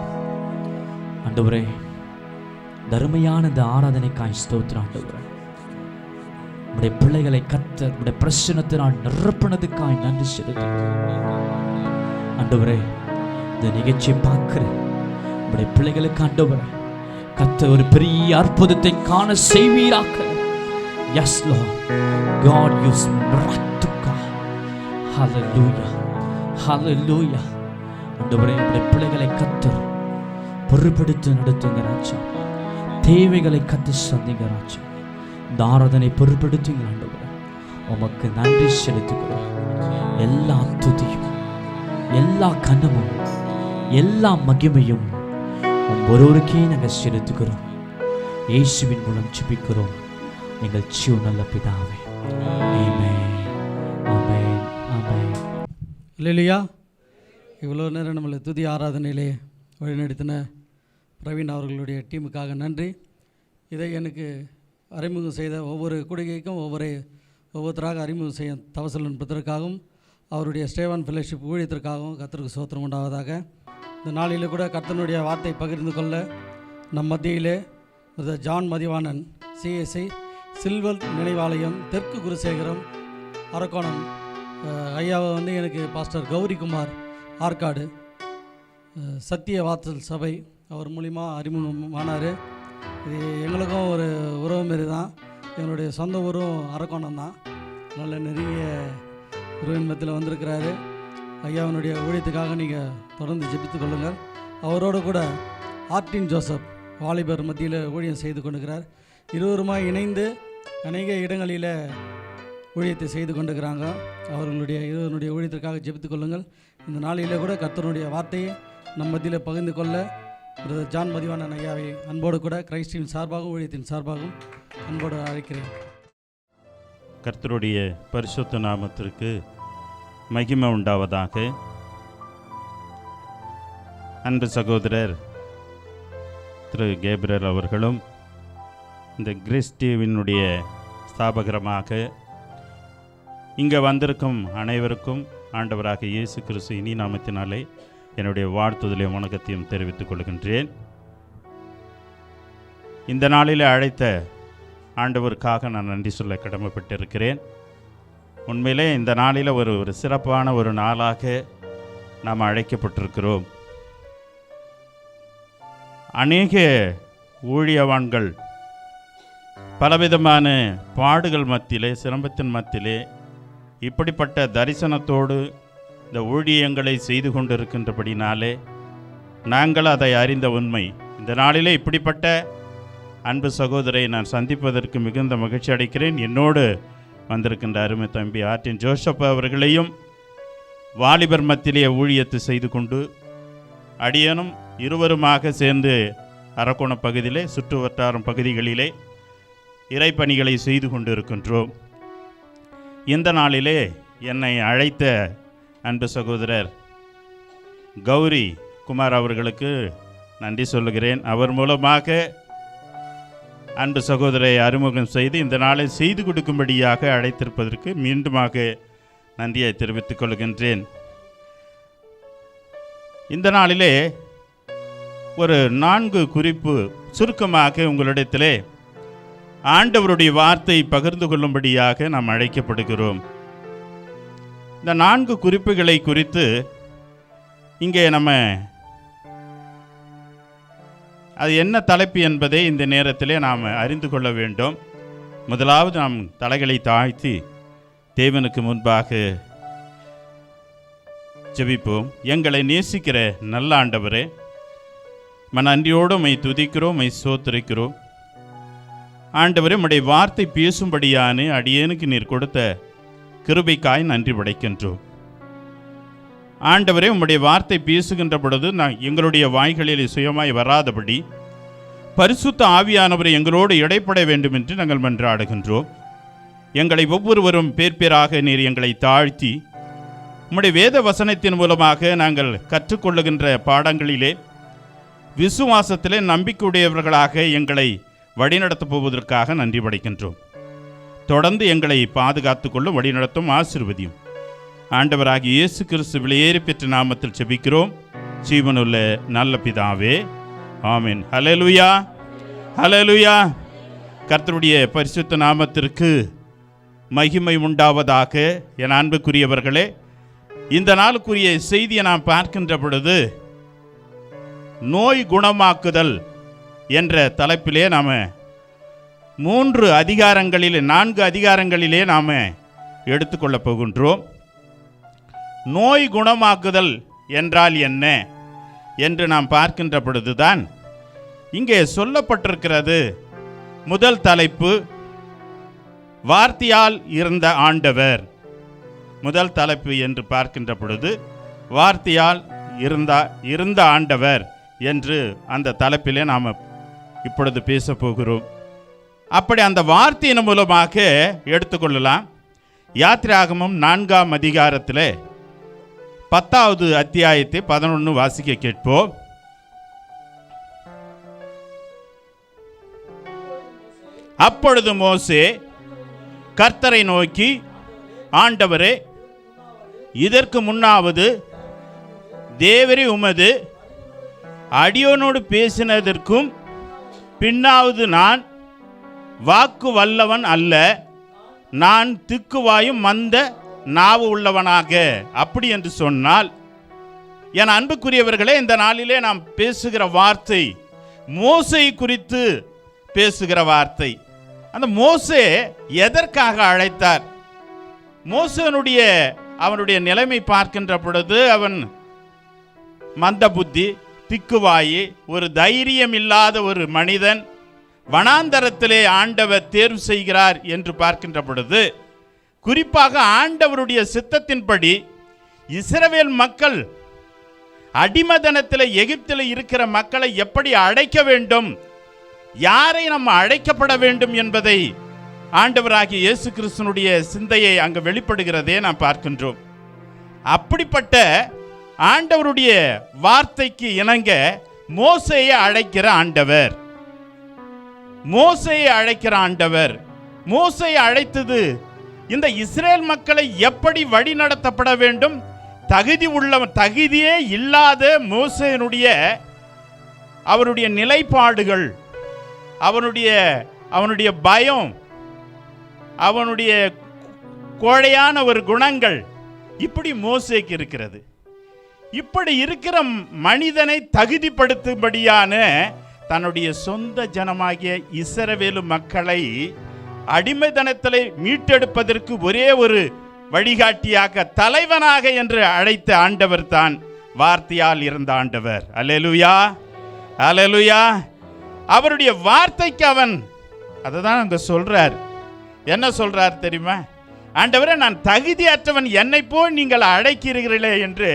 ஆண்டவரே, தர்மையான இந்த ஆராதனைக்காய் ஸ்தோத்திரம் ஆண்டவரே. உடைய பிள்ளைகளை கர்த்தர் உடைய பிரசன்னத்தினால் நிரப்பினதுக்காய் நன்றி செலுத்துகிறேன் ஆண்டவரே. இந்த நிகழ்ச்சியை பார்க்கிற உடைய பிள்ளைகளுக்கு ஆண்டவரே, கர்த்தர் ஒரு பெரிய அற்புதத்தை காண செய்வீராக. Yes Lord, God use miracle. Hallelujah, hallelujah. ஆண்டவரே, உடைய பிள்ளைகளை கர்த்தர் பொறுப்பெடுத்து நடத்துங்க ராஜா. தேவைகளை கத்து சந்திங்க ராஜா. இந்த ஆராதனை பொறுப்பெடுத்துங்க ஆண்டவரே. உமக்கு நன்றி செலுத்துகிறோம். எல்லா துதியும், எல்லா கனமும், எல்லா மகிமையும் ஒவ்வொருவருக்கே நாங்கள் செலுத்துகிறோம். இயேசுவின் மூலம் ஜெபிக்கிறோம் எங்கள் ஜீவ நல்ல பிதாவே. ஆமென், ஆமென், ஆமென். அல்லேலூயா. இவ்வளோ நேரம் நம்மளை துதி ஆராதனையிலே வழிநடத்தின பிரவீன் அவர்களுடைய டீமுக்காக நன்றி. இதை எனக்கு அறிமுகம் செய்த ஒவ்வொரு கூடுகைக்கும் ஒவ்வொருத்தராக அறிமுகம் செய்ய தவசலன் புத்தருக்காகவும் அவருடைய ஸ்டேவான் ஃபெலோஷிப் ஊழியத்திற்காகவும் கர்த்தருக்கு ஸ்தோத்திரம் உண்டாவதாக. இந்த நாளில் கூட கர்த்தனுடைய வார்த்தை பகிர்ந்து கொள்ள நம் மத்தியிலே brother John Mathivanan CSI silver நினைவாலயம் தெற்கு குருசேகரம் அரக்கோணம். ஐயாவை வந்து எனக்கு பாஸ்டர் கௌரிகுமார் ஆற்காடு சத்திய வாசல் சபை அவர் மூலிமா அறிமுகமானார். இது எங்களுக்கும் ஒரு உறவு மாரி தான். எங்களுடைய சொந்த ஊரும் அரக்கோணம் தான். நல்ல நெருங்கிய உறவின் மத்தியில் வந்திருக்கிறாரு. ஐயாவினுடைய ஊழியத்துக்காக நீங்கள் தொடர்ந்து ஜெபித்துக் கொள்ளுங்கள். அவரோடு கூட ஆர்டின் ஜோசப் வாலிபர் மத்தியில் ஊழியம் செய்து கொண்டிருக்கிறார். இருவருமாய் இணைந்து அநேக இடங்களில் ஊழியத்தை செய்து கொண்டிருக்கிறாங்க. அவர்களுடைய இருவருடைய ஊழியத்திற்காக ஜெபித்துக் கொள்ளுங்கள். இந்த நாளிலே கூட கர்த்தருடைய வார்த்தையை நம் மத்தியில் பகிர்ந்து கொள்ள பிரதர் ஜான் மதிவாணன் ஐயாவை அன்போடு கூட கிரைஸ்டின் சார்பாகவும் ஊழியத்தின் சார்பாகவும் அன்போடு அழைக்கிறேன். கர்த்தருடைய பரிசுத்த நாமத்திற்கு மகிமை உண்டாவதாக. அன்பு சகோதரர் திரு கேப்ரியல் அவர்களும் இந்த கிறிஸ் டிவியினுடைய ஸ்தாபகரமாக இங்கே வந்திருக்கும் அனைவருக்கும் ஆண்டவராக இயேசு கிறிஸ்து இனி நாமத்தினாலே என்னுடைய வாழ்த்துதலையும் வணக்கத்தையும் தெரிவித்துக் கொள்கின்றேன். இந்த நாளில் அழைத்த ஆண்டவருக்காக நான் நன்றி சொல்ல கடமைப்பட்டிருக்கிறேன். உண்மையிலே இந்த நாளில் ஒரு சிறப்பான ஒரு நாளாக நாம் அழைக்கப்பட்டிருக்கிறோம். அநேக ஊழியவான்கள் பலவிதமான பாடுகள் மத்தியிலே சிரமத்தின் மத்தியிலே இப்படிப்பட்ட தரிசனத்தோடு இந்த ஊழியங்களை செய்து கொண்டிருக்கின்றபடினாலே நாங்கள் அதை அறிந்த உண்மை. இந்த நாளிலே இப்படிப்பட்ட அன்பு சகோதரை நான் சந்திப்பதற்கு மிகுந்த மகிழ்ச்சி அடைக்கிறேன். என்னோடு வந்திருக்கின்ற அருமை தம்பி ஆர்டின் ஜோசப் அவர்களையும் வாலிபர் மத்தியிலே ஊழியத்தை செய்து கொண்டு அடியனும் இருவருமாக சேர்ந்து அரக்கோண பகுதியிலே சுற்று வட்டாரம் பகுதிகளிலே இறைப்பணிகளை செய்து கொண்டிருக்கின்றோம். இந்த நாளிலே என்னை அழைத்த அன்பு சகோதரர் கௌரி குமார் அவர்களுக்கு நன்றி சொல்லுகிறேன். அவர் மூலமாக அன்பு சகோதரை அறிமுகம் செய்து இந்த நாளை செய்து கொடுக்கும்படியாக அழைத்திருப்பதற்கு மீண்டுமாக நன்றியை தெரிவித்துக் கொள்கின்றேன். இந்த நாளிலே ஒரு 4 குறிப்பு சுருக்கமாக உங்களிடத்திலே ஆண்டவருடைய வார்த்தை பகிர்ந்து கொள்ளும்படியாக நாம் அழைக்கப்படுகிறோம். இந்த 4 குறிப்புகளை குறித்து இங்கே நம்ம அது என்ன தலைப்பு என்பதை இந்த நேரத்திலே நாம் அறிந்து கொள்ள வேண்டும். முதலாவது நாம் தலைகளை தாழ்த்தி தேவனுக்கு முன்பாக ஜெபிப்போம். எங்களை நேசிக்கிற நல்ல ஆண்டவரே, நன்றியோடு உம்மை துதிக்கிறோம், உம்மை ஸ்தோத்திரிக்கிறோம். ஆண்டவரே, உம்முடைய வார்த்தை பேசும்படியான அடியேனுக்கு நீர் கொடுத்த கிருபைக்காய் நன்றி படைக்கின்றோம். ஆண்டவரே, உம்முடைய வார்த்தை பேசுகின்ற பொழுது எங்களுடைய வாய்களில் சுயமாய் வராதபடி பரிசுத்த ஆவியானவரை எங்களோடு இடைப்பட வேண்டும் என்று நாங்கள் மன்றாடுகின்றோம். எங்களை ஒவ்வொருவரும் பேர்பேராக நீர் எங்களை தாழ்த்தி உம்முடைய வேத வசனத்தின் மூலமாக நாங்கள் கற்றுக்கொள்ளுகின்ற பாடங்களிலே விசுவாசத்திலே நம்பிக்கையுடையவர்களாக எங்களை வழிநடத்தப் போவதற்காக நன்றி படைக்கின்றோம். தொடர்ந்து எங்களை பாதுகாத்து கொள்ளும், வழிநடத்தும், ஆசீர்வதியும். ஆண்டவராகிய இயேசு கிறிஸ்து விலையேறி பெற்ற நாமத்தில் ஜெபிக்கிறோம் ஜீவனுள்ள நல்ல பிதாவே, ஆமென். ஹல்லேலூயா, ஹல்லேலூயா. கர்த்தருடைய பரிசுத்த நாமத்திற்கு மகிமை உண்டாவதாக. என் அன்புக்குரியவர்களே, இந்த நாளுக்குரிய செய்தியை நாம் பார்க்கின்ற பொழுது நோய் குணமாக்குதல் என்ற தலைப்பிலே நாம் 4 அதிகாரங்களிலே நாம் எடுத்துக்கொள்ளப் போகின்றோம். நோய் குணமாக்குதல் என்றால் என்ன என்று நாம் பார்க்கின்ற பொழுதுதான் இங்கே சொல்லப்பட்டிருக்கிறது. முதல் தலைப்பு வார்த்தையால் இருந்த ஆண்டவர். முதல் தலைப்பு என்று பார்க்கின்ற பொழுது வார்த்தையால் இருந்த ஆண்டவர் என்று அந்த தலைப்பிலே நாம் இப்பொழுது பேச போகிறோம். அப்படி அந்த வார்த்தையின் மூலமாக எடுத்துக்கொள்ளலாம். யாத்திராகமம் 4ஆம் அதிகாரத்தில் 10வது அத்தியாயத்தை 11 வாசிக்க கேட்போம். அப்பொழுது மோசே கர்த்தரை நோக்கி, ஆண்டவரே, இதற்கு முன்னாவது தேவரே உமது அடியோனோடு பேசினதற்கும் பின்னாவது நான் வாக்கு வல்லவன் அல்ல, நான் திக்குவாயும் மந்த நாவு உள்ளவனாக. அப்படி என்று சொன்னால், என் அன்புக்குரியவர்களே, இந்த நாளிலே நாம் பேசுகிற வார்த்தை மோசே குறித்து பேசுகிற வார்த்தை. அந்த மோசே எதற்காக அழைத்தார்? அவனுடைய நிலைமை பார்க்கின்ற பொழுது அவன் மந்த புத்தி, திக்குவாயி, ஒரு தைரியம் இல்லாத ஒரு மனிதன். வனாந்தரத்திலே ஆண்டவர் தேர்வு செய்கிறார் என்று பார்க்கின்ற பொழுது, குறிப்பாக ஆண்டவருடைய சித்தத்தின்படி இஸ்ரவேல் மக்கள் அடிமதனத்தில் எகிப்தில் இருக்கிற மக்களை எப்படி அழைக்க வேண்டும், யாரை நம்ம அழைக்கப்பட வேண்டும் என்பதை ஆண்டவராகிய இயேசு கிறிஸ்துனுடைய சிந்தையை அங்கு வெளிப்படுகிறதே நாம் பார்க்கின்றோம். அப்படிப்பட்ட ஆண்டவருடைய வார்த்தைக்கு இணங்க மோசேயை அழைக்கிற ஆண்டவர், மோசேயை அழைத்தது இந்த இஸ்ரேல் மக்களை எப்படி வழி நடத்தப்பட வேண்டும், தகுதியே இல்லாத மோசேயினுடைய அவருடைய நிலைப்பாடுகள், அவனுடைய பயம், அவனுடைய கோழையான ஒரு குணங்கள் இப்படி மோசேக்கு இருக்கிறது. இப்படி இருக்கிற மனிதனை தகுதிப்படுத்தும்படியான தன்னுடைய சொந்த ஜனமாகிய இஸ்ரவேல் மக்களை அடிமைத்தனத்தில் மீட்டெடுப்பதற்கு ஒரே ஒரு வழிகாட்டியாக, தலைவனாக என்று அழைத்த ஆண்டவர் தான் வார்த்தையால் இருந்த ஆண்டவர். அல்லேலூயா, அல்லேலூயா. அவருடைய வார்த்தைக்கு அவன் அதுதான் அங்க சொல்றார். என்ன சொல்றார் தெரியுமா? ஆண்டவரே, நான் தகுதியற்றவன், என்னை போல் நீங்கள் அழைக்கிறீர்களே என்று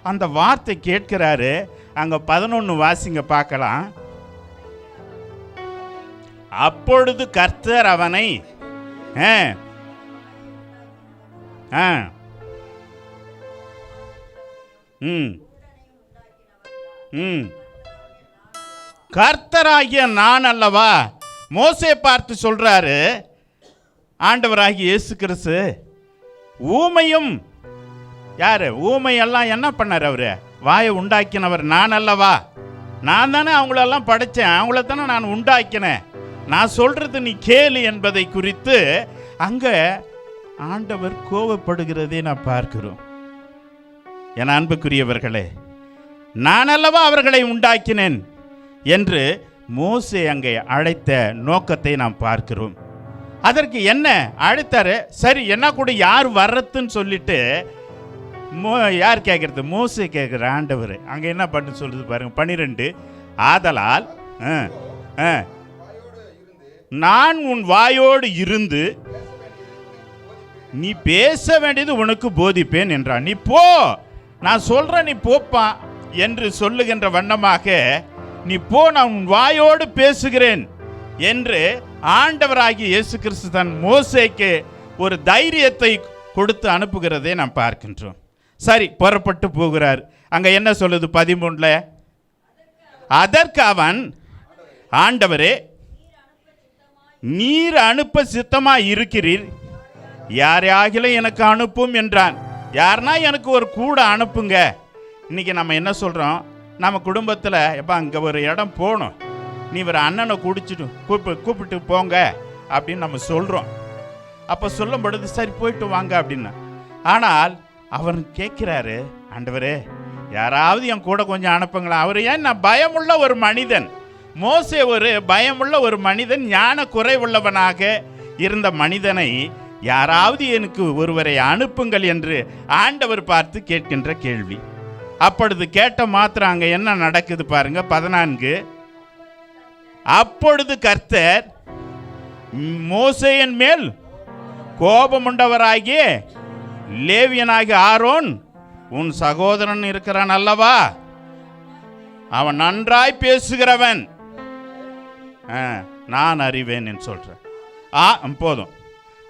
அந்த வார்த்தை கேட்கிறாரு. அங்க 11 வாசிங்க பார்க்கலாம். அப்பொழுது கர்த்தர் அவனை கர்த்தராகிய நான் அல்லவா? மோசே பார்த்து சொல்றாரு ஆண்டவராகிய இயேசு கிறிஸ்து. ஊமையும் யாரு? ஊமையெல்லாம் என்ன பண்ணார்? அவரு வாயை உண்டாக்கினவர் நான் அல்லவா? நான் தானே அவங்களெல்லாம் படைச்சேன், அவங்கள தானே நான் உண்டாக்கினேன், நான் சொல்றது நீ கேளு என்பதை குறித்து அங்க ஆண்டவர் கோபப்படுகிறதே நான் பார்க்கிறோம். என் அன்புக்குரியவர்களே, நான் அல்லவா அவர்களை உண்டாக்கினேன் என்று மோசே அங்கே அழைத்த நோக்கத்தை நாம் பார்க்கிறோம். அதற்கு என்ன அழைத்தாரு? சரி, என்ன கூட யார் வர்றதுன்னு சொல்லிட்டு யார் கேட்கறது? மோசே கேட்கிற ஆண்டவர் அங்க என்ன பண்ணு சொல்றது பாருங்க. 12 ஆதலால் நான் உன் வாயோடு இருந்து நீ பேச வேண்டியது உனக்கு போதிப்பேன் என்றான். நீ போ, நான் சொல்றேன், நீ போப்பா என்று சொல்லுகின்ற வண்ணமாக நீ போ, நான் உன் வாயோடு பேசுகிறேன் என்று ஆண்டவராகிய இயேசு கிறிஸ்து தன் மோசேக்கு ஒரு தைரியத்தை கொடுத்து அனுப்புகிறதை நாம் பார்க்கின்றோம். சரி, புறப்பட்டு போகிறார். அங்க என்ன சொல்லுது 13? அதற்கு அவன், ஆண்டவரே, நீர் அனுப்ப சித்தமா இருக்கிறீர், யாரையாகிலும் எனக்கு அனுப்பும் என்றான். யாருன்னா எனக்கு ஒரு கூட அனுப்புங்க. இன்னைக்கு நம்ம என்ன சொல்றோம்? நம்ம குடும்பத்தில் எப்போ அங்கே ஒரு இடம் போகணும், நீ ஒரு அண்ணனை கூப்பிட்டு போங்க அப்படின்னு நம்ம சொல்கிறோம். அப்போ சொல்லும் பொழுது சரி போயிட்டு வாங்க அப்படின்னு. ஆனால் அவர் கேட்குறாரு, ஆண்டவரே, யாராவது என் கூட கொஞ்சம் அனுப்புங்களா? அவர் ஏன்? நான் பயமுள்ள ஒரு மனிதன். மோசே ஒரு பயமுள்ள ஒரு மனிதன், ஞான குறைவுள்ளவனாக இருந்த மனிதனை யாராவது எனக்கு ஒருவரை அனுப்புங்கள் என்று ஆண்டவர் பார்த்து கேட்கின்ற கேள்வி. அப்பொழுது கேட்ட மாத்திரம் அங்கே என்ன நடக்குது பாருங்க. 14 அப்பொழுது கர்த்தர் மோசேயின் மேல் கோபமுண்டவராகிய லேவியனாகிய ஆரோன் உன் சகோதரன் இருக்கிறான் அல்லவா, அவன் நன்றாய் பேசுகிறவன், நான் அறிவேன் என்று சொல்றேன். போதும்,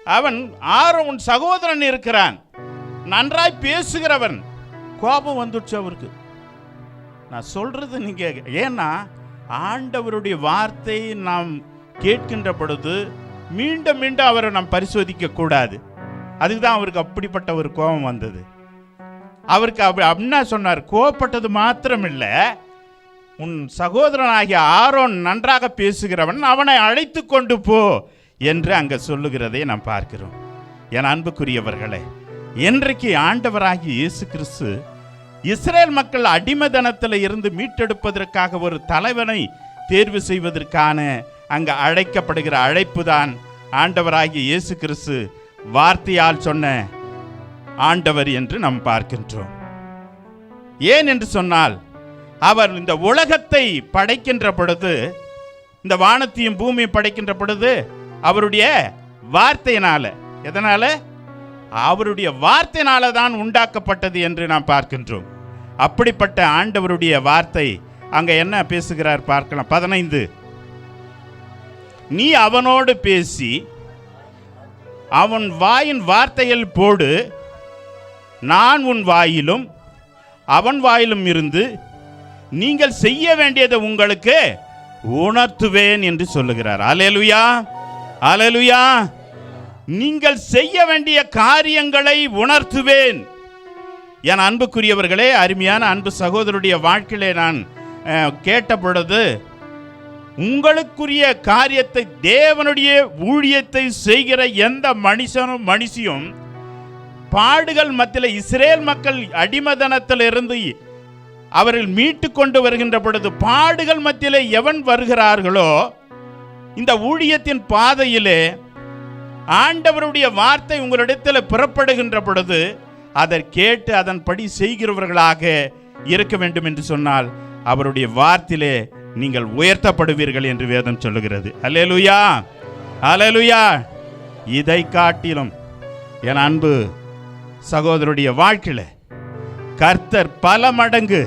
அவன் ஆரோன் உன் சகோதரன் இருக்கிறான், நன்றாய் பேசுகிறவன். கோபம் வந்துடுச்சு அவருக்கு. நான் சொல்றது நீங்க, ஏன்னா ஆண்டவருடைய வார்த்தை நாம் கேட்கின்ற பொழுது மீண்டும் மீண்டும் அவரை நாம் பரிசோதிக்க கூடாது. அதுக்கு தான் அவருக்கு அப்படிப்பட்ட ஒரு கோபம் வந்தது. அவருக்கு அப்படின்னா சொன்னார், கோபப்பட்டது மாத்திரம் இல்லை, உன் சகோதரனாகிய ஆரோன் நன்றாக பேசுகிறவன், அவனை அழைத்து கொண்டு போ என்று அங்கே சொல்லுகிறதை நாம் பார்க்கிறோம். என் அன்புக்குரியவர்களே, இன்றைக்கு ஆண்டவராகிய இயேசு கிறிஸ்து இஸ்ரேல் மக்கள் அடிமைத்தனத்தில் இருந்து மீட்டெடுப்பதற்காக ஒரு தலைவனை தேர்வு செய்வதற்கான அங்கு அழைக்கப்படுகிற அழைப்பு தான் ஆண்டவராகிய இயேசு கிறிஸ்து வார்த்தையால் சொன்ன ஆண்டவர் என்று நாம் பார்க்கின்றோம். ஏன் என்று சொன்னால், அவர் இந்த உலகத்தை படைக்கின்ற பொழுது, இந்த வானத்தையும் பூமியை படைக்கின்ற பொழுது அவருடைய வார்த்தையினால, எதனால? அவருடைய வார்த்தையினால தான் உண்டாக்கப்பட்டது என்று நாம் பார்க்கின்றோம். அப்படிப்பட்ட ஆண்டவருடைய வார்த்தை அங்க என்ன பேசுகிறார் பார்க்கலாம். 15, நீ அவனோடு பேசி அவன் வாயின் வார்த்தையில் போடு, நான் உன் வாயிலும் அவன் வாயிலும் இருந்து நீங்கள் செய்ய வேண்டியதை உங்களுக்கு உணர்த்துவேன் என்று சொல்லுகிறார். அல்லேலூயா, அல்லேலூயா. நீங்கள் செய்ய வேண்டிய காரியங்களை உணர்த்துவேன். என் அன்புக்குரியவர்களே, அருமையான அன்பு சகோதரருடைய வாழ்க்கையிலே நான் கேட்ட பொழுது, உங்களுக்குரிய காரியத்தை, தேவனுடைய ஊழியத்தை செய்கிற எந்த மனுஷியும் பாடுகள் மத்தியில், இஸ்ரேல் மக்கள் அடிமைத்தனத்தில் இருந்து அவர்கள் மீட்டு கொண்டு வருகின்ற பொழுது, பாடுகள் மத்தியிலே எவன் வருகிறார்களோ, இந்த ஊழியத்தின் பாதையிலே ஆண்டவருடைய வார்த்தை உங்களிடத்தில் புறப்படுகின்ற பொழுது அதை கேட்டு அதன்படி செய்கிறவர்களாக இருக்க வேண்டும் என்று சொன்னால், அவருடைய வார்த்தையிலே நீங்கள் உயர்த்தப்படுவீர்கள் என்று வேதம் சொல்லுகிறது. அல்லேலூயா, அல்லேலூயா. இதை காட்டிலும் என் அன்பு சகோதரருடைய வாழ்க்கையில கர்த்தர் பல மடங்கு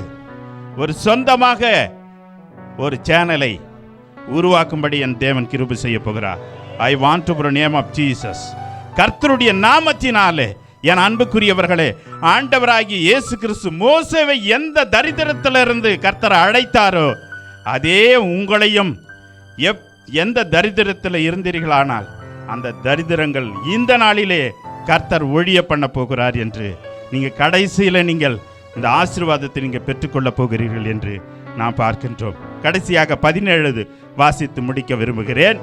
ஒரு சொந்தமாக ஒரு சேனலை உருவாக்கும்படி என் தேவன் கிருபை செய்ய போகிறார். I want to pray name of Jesus. கர்த்தருடைய நாமத்தினாலே என் அன்புக்குரியவர்களே, ஆண்டவராகிய இயேசு கிறிஸ்து மோசேவை எந்த தரித்திரத்திலிருந்து கர்த்தர் அழைத்தாரோ, அதே உங்களையும் எந்த தரித்திரத்தில் இருந்தீர்களானால் அந்த தரித்திரங்கள் இந்த நாளிலே கர்த்தர் ஒழிய பண்ண போகிறார் என்று, நீங்கள் கடைசியில் நீங்கள் இந்த ஆசீர்வாதத்தை நீங்கள் பெற்றுக்கொள்ள போகிறீர்கள் என்று நாம் பார்க்கின்றோம். கடைசியாக 17 வாசித்து முடிக்க விரும்புகிறேன்.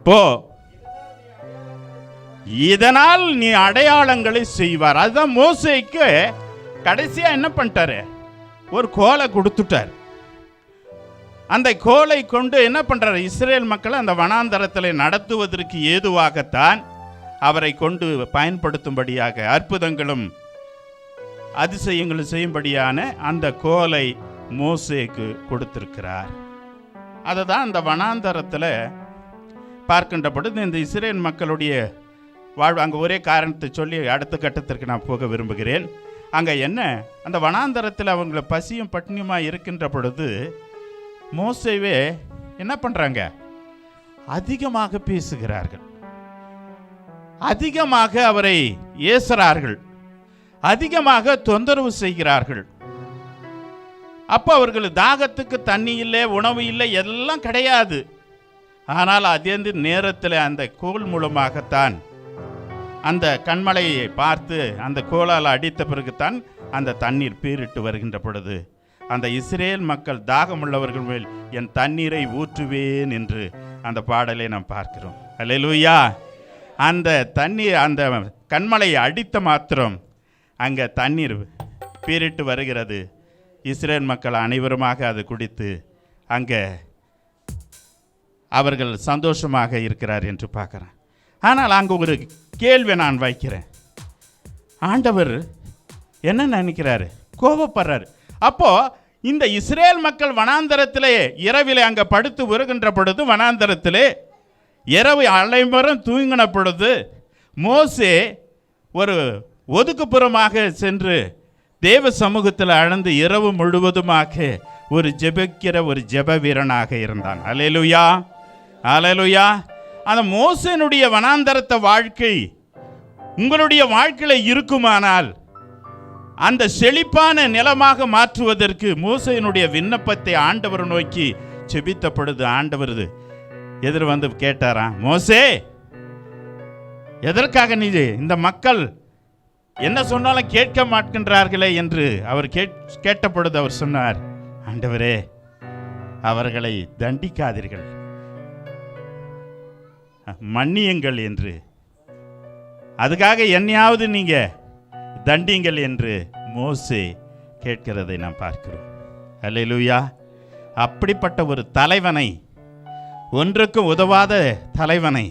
போ, இதனால் நீ அடையாளங்களை செய்வார். அதுதான் மோசேக்கு கடைசியா என்ன பண்ணிட்டாரு, ஒரு கோலை கொடுத்துட்டார். அந்த கோலை கொண்டு என்ன பண்றாரு, இஸ்ரேல் மக்களை அந்த வனாந்தரத்தில் நடத்துவதற்கு ஏதுவாகத்தான் அவரை கொண்டு பயன்படுத்தும்படியாக அற்புதங்களும் அதிசயங்களும் செய்யும்படியான அந்த கோலை மோசேக்கு கொடுத்திருக்கிறார். அதை தான் அந்த வனாந்தரத்தில் பார்க்கின்ற பொழுது இந்த இஸ்ரேல் மக்களுடைய வாழ்வு, அங்கே ஒரே காரணத்தை சொல்லி அடுத்த கட்டத்திற்கு நான் போக விரும்புகிறேன். அங்கே என்ன, அந்த வனாந்தரத்தில் அவங்கள பசியும் பட்டினியுமாக இருக்கின்ற பொழுது மோசேவே என்ன பண்ணுறாங்க, அதிகமாக பேசுகிறார்கள், அதிகமாக அவரை ஏசுகிறார்கள், அதிகமாக தொந்தரவு செய்கிறார்கள். அப்போ அவர்கள் தாகத்துக்கு தண்ணி இல்லை, உணவு இல்லை, எல்லாம் கிடையாது. ஆனால் அதே நேரத்தில் அந்த கோல் மூலமாகத்தான் அந்த கண்மலையை பார்த்து அந்த கோலால் அடித்த பிறகுத்தான் அந்த தண்ணீர் பீரிட்டு வருகின்ற பொழுது அந்த இஸ்ரேல் மக்கள் தாகமுள்ளவர்கள் மேல் என் தண்ணீரை ஊற்றுவேன் என்று அந்த பாடலை நாம் பார்க்கிறோம். அல்லேலூயா. அந்த தண்ணீர், அந்த கண்மலையை அடித்த மாத்திரம் அங்கே தண்ணீர் பீரிட்டு வருகிறது. இஸ்ரேல் மக்கள் அனைவருமாக அதை குடித்து அங்கே அவர்கள் சந்தோஷமாக இருக்கிறார் என்று பார்க்குறேன். ஆனால் அங்கே ஒரு கேள்வி நான் வைக்கிறேன். ஆண்டவர் என்ன நினைக்கிறாரு, கோபப்படுறாரு. அப்போ இந்த இஸ்ரேல் மக்கள் வனாந்தரத்திலே இரவிலே அங்கே படுத்து வருகின்ற பொழுது, வனாந்தரத்திலே இரவு அனைவரும் தூங்கின பொழுது மோசே ஒரு ஒதுக்குப்புறமாக சென்று தேவ சமூகத்தில் அழந்து இரவு முழுவதுமாக ஒரு ஜெபிக்கிற ஒரு ஜெப வீரனாக இருந்தான். அல்லேலூயா, அல்லேலூயா. அந்த மோசேனுடைய வனாந்தரத்த வாழ்க்கை உங்களுடைய வாழ்க்கையில் இருக்குமானால் அந்த செழிப்பான நிலமாக மாற்றுவதற்கு மோசேனுடைய விண்ணப்பத்தை ஆண்டவர் நோக்கி செபித்த பொழுது ஆண்டவர் எதிர் வந்து கேட்டாராம், மோசே, எதற்காக நீ இந்த மக்கள் என்ன சொன்னாலும் கேட்க மாட்கின்றார்களே என்று அவர் கேட்ட பொழுது அவர் சொன்னார், ஆண்டவரே, அவர்களை தண்டிக்காதீர்கள், மன்னியுங்கள் என்று. அதுக்காக என்னையாவது நீங்க தண்டிங்கள் என்று மோசே கேட்கிறதை நாம் பார்க்கிறோம். அல்லேலூயா. அப்படிப்பட்ட ஒரு தலைவனை, ஒன்றுக்கும் உதவாத தலைவனை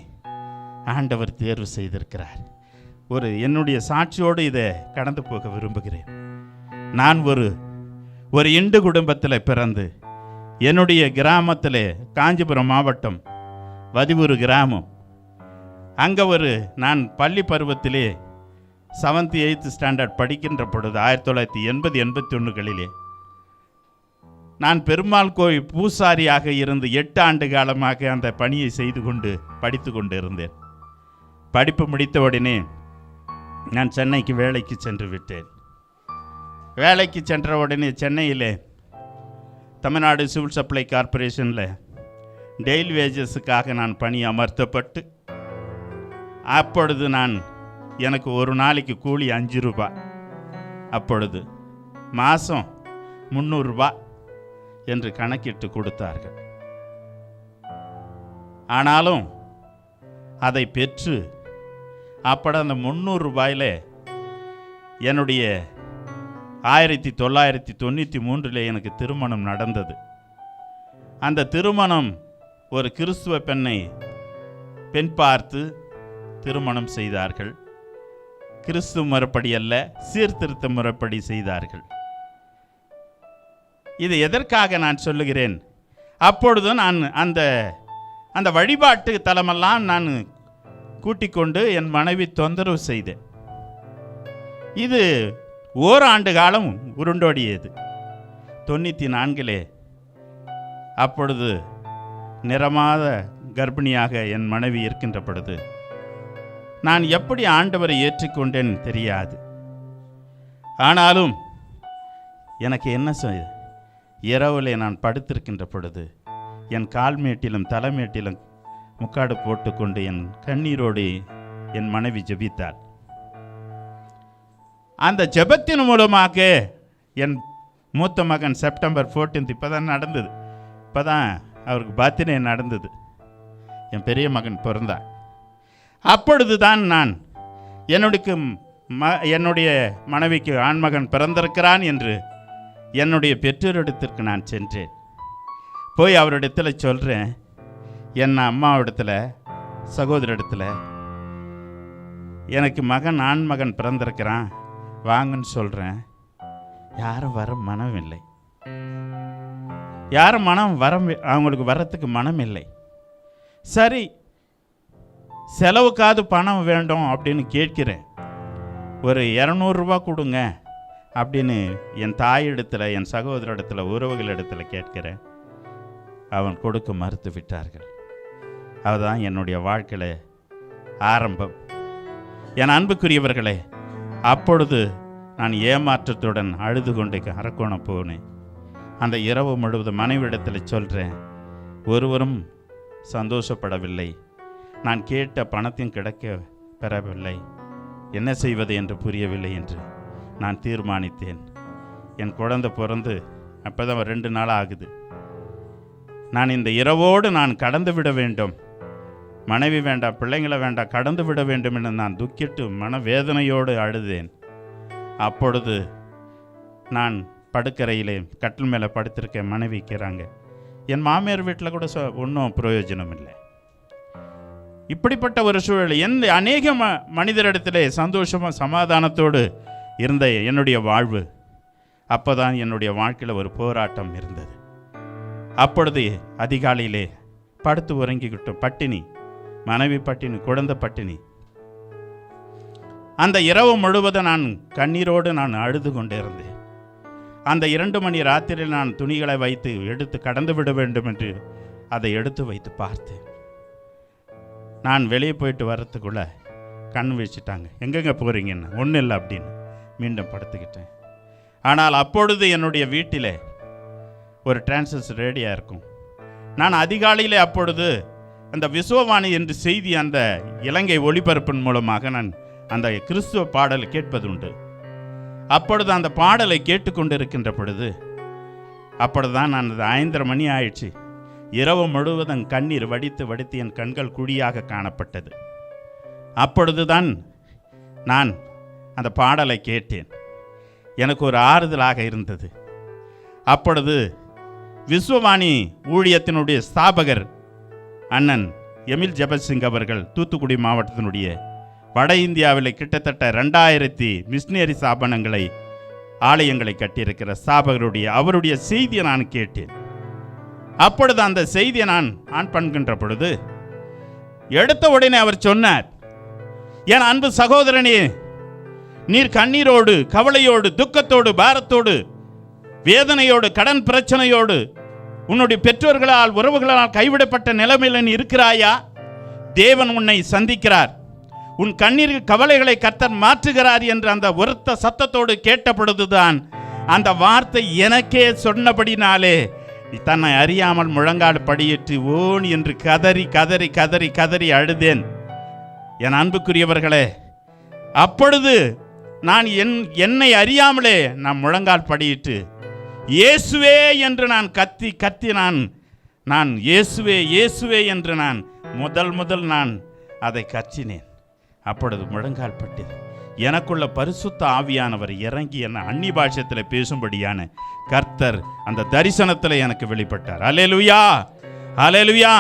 ஆண்டவர் தேர்வு செய்திருக்கிறார். என்னுடைய சாட்சியோடு இதை கடந்து போக விரும்புகிறேன். நான் ஒரு இந்து குடும்பத்தில் பிறந்து, என்னுடைய கிராமத்தில், காஞ்சிபுரம் மாவட்டம் வதிவூர் கிராமம், அங்கே நான் பள்ளி பருவத்திலே 7th 8th ஸ்டாண்டர்ட் படிக்கின்ற பொழுது 1980-81களிலே நான் பெருமாள் கோயில் பூசாரியாக இருந்து 8 ஆண்டு காலமாக அந்த பணியை செய்து கொண்டு படித்து கொண்டு இருந்தேன். படிப்பு முடித்த உடனே நான் சென்னைக்கு வேலைக்கு சென்று விட்டேன். வேலைக்கு சென்ற உடனே சென்னையில் தமிழ்நாடு சிவில் சப்ளை கார்ப்பரேஷனில் டெய்லி வேஜஸுக்காக நான் பணி அமர்த்தப்பட்டு, அப்பொழுது எனக்கு ஒரு நாளைக்கு கூலி 5 ரூபாய், அப்பொழுது மாதம் 300 ரூபாய் என்று கணக்கிட்டு கொடுத்தார்கள். ஆனாலும் அதை பெற்று அப்படி அந்த 300 ரூபாயில் என்னுடைய 1993 எனக்கு திருமணம் நடந்தது. அந்த திருமணம் ஒரு கிறிஸ்துவ பெண் பார்த்து திருமணம் செய்தார்கள். கிறிஸ்துவ முறைப்படி அல்ல, சீர்திருத்த முறைப்படி செய்தார்கள். இது எதற்காக நான் சொல்லுகிறேன்? அப்பொழுது நான் அந்த வழிபாட்டு தலமெல்லாம் நான் கூட்டிக் கொண்டு என் மனைவி தொந்தரவு செய்தேன். இது ஓராண்டு காலம் உருண்டோடியது. 94 அப்பொழுது நிறமாத கர்ப்பிணியாக என் மனைவி இருக்கின்ற பொழுது நான் எப்படி ஆண்டவரை ஏற்றுக்கொண்டேன் தெரியாது. ஆனாலும் எனக்கு என்ன செய்ய, இரவில் நான் படுத்திருக்கின்ற பொழுது என் கால்மேட்டிலும் தலைமேட்டிலும் முக்காடு போட்டுக்கொண்டு என் கண்ணீரோடு என் மனைவி ஜெபித்தாள். அந்த ஜெபத்தின் மூலமாக என் மூத்த மகன் செப்டம்பர் 14 இப்போதான் நடந்தது, இப்போதான் அவருக்கு பர்த்டே நடந்தது, என் பெரிய மகன் பிறந்தான். அப்பொழுது தான் நான் என்னுடைய மனைவிக்கு ஆண்மகன் பிறந்திருக்கிறான் என்று என்னுடைய பெற்றோரிடத்திற்கு நான் சென்றேன். போய் அவரிடத்தில் சொல்கிறேன், என் அம்மாவிடத்தில், சகோதரிடத்தில், எனக்கு ஆண்மகன் பிறந்திருக்கிறான் வாங்கன்னு சொல்கிறேன். யாரும் வர மனம் இல்லை, யாரும் அவங்களுக்கு வர்றதுக்கு மனம் இல்லை. சரி, செலவுக்காவது பணம் வேண்டும் அப்படின்னு கேட்கிறேன். ஒரு 200 ரூபா கொடுங்க அப்படின்னு என் தாயிடத்தில், என் சகோதரிடத்தில், உறவுகளிடத்தில் கேட்கிறேன். அவன் கொடுக்க மறுத்து விட்டார்கள். அதுதான் என்னுடைய வாழ்க்கையில் ஆரம்பம். என் அன்புக்குரியவர்களே, அப்பொழுது நான் ஏமாற்றத்துடன் அழுது கொண்டு அரக்கோணம் போனேன். அந்த இரவு முழுவதும் மனைவிடத்தில் சொல்கிறேன், ஒருவரும் சந்தோஷப்படவில்லை, நான் கேட்ட பணத்தையும் கிடைக்க பெறவில்லை, என்ன செய்வது என்று புரியவில்லை என்று நான் தீர்மானித்தேன். என் குழந்தை பிறந்து அப்போதான் 2 நாள் ஆகுது. நான் இந்த இரவோடு நான் கடந்து விட வேண்டும், மனைவி வேண்டாம், பிள்ளைங்களை வேண்டாம், கடந்து விட வேண்டும் என்று நான் துக்கிட்டு மனவேதனையோடு அழுதேன். அப்பொழுது நான் படுக்கறையிலே கட்டில் மேலே படுத்திருக்கேன், மனைவிக்கிறாங்க. என் மாமியார் வீட்டில் கூட ஒன்றும் பிரயோஜனம் இல்லை. இப்படிப்பட்ட ஒரு சூழல் அநேக மனிதரிடத்திலே சந்தோஷமாக சமாதானத்தோடு இருந்த என்னுடைய வாழ்வு, அப்போ தான் என்னுடைய வாழ்க்கையில் ஒரு போராட்டம் இருந்தது. அப்பொழுது அதிகாலையிலே படுத்து உறங்கிக்கிட்டோம், பட்டினி, மனைவி பட்டினி, குழந்தை பட்டினி. அந்த இரவு முழுவதும் நான் கண்ணீரோடு நான் அழுது கொண்டே இருந்தேன். அந்த 2 மணி ராத்திரியில் நான் துணிகளை வைத்து எடுத்து கடந்து விட வேண்டும் என்று அதை எடுத்து வைத்து பார்த்தேன். நான் வெளியே போயிட்டு வர்றதுக்குள்ளே கண் வச்சுட்டாங்க. எங்கெங்கே போகிறீங்கன்னு. ஒன்றும் இல்லை அப்படின்னு மீண்டும் படுத்துக்கிட்டேன். ஆனால் அப்பொழுது என்னுடைய வீட்டில் ஒரு டிரான்சிஸ்டர் ரேடியோ இருக்கும். நான் அதிகாலையில் அப்பொழுது அந்த விசுவவாணி என்று செய்தி அந்த இலங்கை ஒளிபரப்பின் மூலமாக நான் அந்த கிறிஸ்துவ பாடலை கேட்பதுண்டு. அப்பொழுது அந்த பாடலை கேட்டுக்கொண்டிருக்கின்ற பொழுது, அப்பொழுதுதான் நான் 5:30 மணி ஆயிடுச்சு. இரவு முழுவதும் கண்ணீர் வடித்து வடித்து என் கண்கள் குழியாக காணப்பட்டது. அப்பொழுதுதான் நான் அந்த பாடலை கேட்டேன். எனக்கு ஒரு ஆறுதலாக இருந்தது. அப்பொழுது விஸ்வவாணி ஊழியத்தினுடைய ஸ்தாபகர் அண்ணன் எமில் ஜெபசிங் அவர்கள் தூத்துக்குடி மாவட்டத்தினுடைய வட இந்தியாவில் கிட்டத்தட்ட 2000 மிஷினரி ஸ்தாபனங்களை, ஆலயங்களை கட்டியிருக்கிற ஸ்தாபகருடைய அவருடைய செய்தியை நான் கேட்டேன். அப்பொழுது அந்த செய்தியை நான் ஆன் பண்ணுகின்ற பொழுது எடுத்த உடனே அவர் சொன்னார், என் அன்பு சகோதரனே, நீர் கண்ணீரோடு, கவலையோடு, துக்கத்தோடு, பாரத்தோடு, வேதனையோடு, கடன் பிரச்சனையோடு, உன்னுடைய பெற்றோர்களால், உறவுகளால் கைவிடப்பட்ட நிலைமையில் நீ இருக்கிறாயா? தேவன் உன்னை சந்திக்கிறார். உன் கண்ணீர் கவலைகளை கர்த்தர் மாற்றுகிறார் என்று அந்த உரத்த சத்தத்தோடு கேட்ட பொழுதுதான் அந்த வார்த்தை எனக்கே சொன்னபடினாலே தன்னை அறியாமல் முழங்கால் படியிட்டு ஓன் என்று கதறி கதறி கதறி கதறி அழுதேன். என் அன்புக்குரியவர்களே, அப்பொழுது நான் என்னை அறியாமலே நான் முழங்கால் படியிட்டு இயேசுவே என்று நான் கத்தி கத்தி நான் இயேசுவே இயேசுவே என்று நான் முதல் நான் அதை கத்தினேன். அப்பொழுது முழங்கால் பட்டது. எனக்குள்ள பரிசுத்த ஆவியானவர் இறங்கி என்னை அந்நிய பாஷையில் பேசும்படியான கர்த்தர் அந்த தரிசனத்தில் எனக்கு வெளிப்பட்டார். அல்லேலூயா, அல்லேலூயா.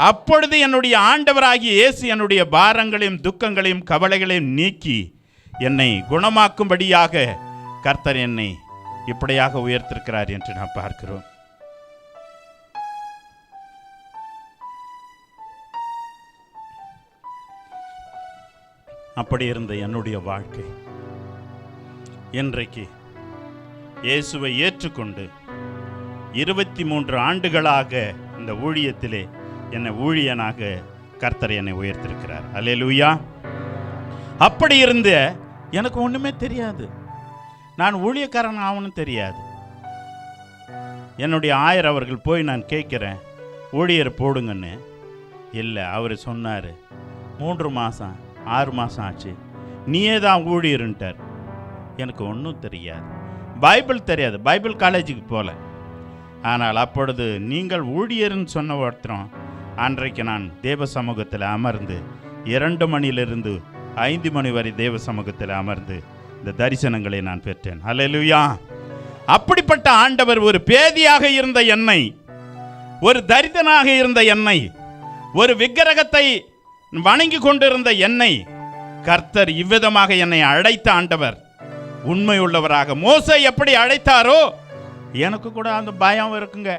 அப்பொழுது என்னுடைய ஆண்டவராகிய இயேசு என்னுடைய பாரங்களையும் துக்கங்களையும் கவலைகளையும் நீக்கி என்னை குணமாக்கும்படியாக கர்த்தர் என்னை இப்படியாக உயர்த்திருக்கிறார் என்று நாம் பார்க்கிறோம். அப்படி இருந்த என்னுடைய வாழ்க்கை இன்றைக்கு இயேசுவை ஏற்றுக்கொண்டு 23 ஆண்டுகளாக இந்த ஊழியத்திலே என்னை ஊழியனாக கர்த்தர் என்னை உயர்த்திருக்கிறார். அல்லேலூயா. அப்படி இருந்த எனக்கு ஒன்றுமே தெரியாது. நான் ஊழியக்காரன் ஆகணும்னு தெரியாது. என்னுடைய ஆயர் அவர்கள் போய் நான் கேட்குறேன், ஊழியர் போடுங்கன்னு. இல்லை, அவர் சொன்னார் 3 மாதம் 6 மாதம் ஆச்சு, நீயே தான் ஊழியர்ன்ட்டார். எனக்கு ஒன்றும் தெரியாது, பைபிள் தெரியாது, பைபிள் காலேஜுக்கு போகல. ஆனால் அப்பொழுது நீங்கள் ஊழியர்னு சொன்ன ஒருத்தரும் அன்றைக்கு நான் தேவ சமூகத்தில் அமர்ந்து 2 மணியிலிருந்து 5 மணி வரை தேவ சமூகத்தில் அமர்ந்து இந்த தரிசனங்களை நான் பெற்றேன். அல்லேலூயா. அப்படிப்பட்ட ஆண்டவர் ஒரு பேதியாக இருந்த என்னை, ஒரு தரித்திரனாக இருந்த என்னை, ஒரு விக்கிரகத்தை வணங்கி கொண்டிருந்த என்னை கர்த்தர் இவ்விதமாக என்னை அழைத்த ஆண்டவர் உண்மை உள்ளவராக. மோசே எப்படி அழைத்தாரோ எனக்கு கூட அந்த பயம் இருக்குங்க.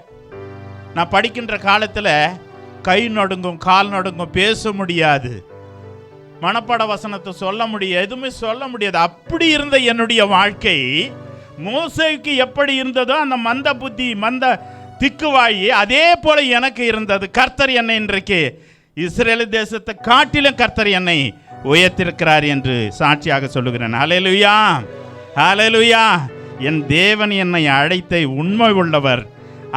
நான் படிக்கின்ற காலத்தில் கை நடுங்கும், கால் நடுங்கும், பேச முடியாது, மனப்பாட வசனத்தை சொல்ல முடியாது, எதுவுமே சொல்ல முடியாது. அப்படி இருந்த என்னுடைய வாழ்க்கை மோசேக்கு எப்படி இருந்ததோ அந்த மந்த புத்தி, மந்த திக்குவாயி, அதே போல எனக்கு இருந்தது. கர்த்தர் என்னை இன்றைக்கு இஸ்ரேல் தேசத்தை காட்டிலும் கர்த்தர் என்னை உயர்த்திருக்கிறார் என்று சாட்சியாக சொல்லுகிறேன். ஹல்லேலூயா, ஹல்லேலூயா. என் தேவன் என்னை அழைத்த உண்மை உள்ளவர்.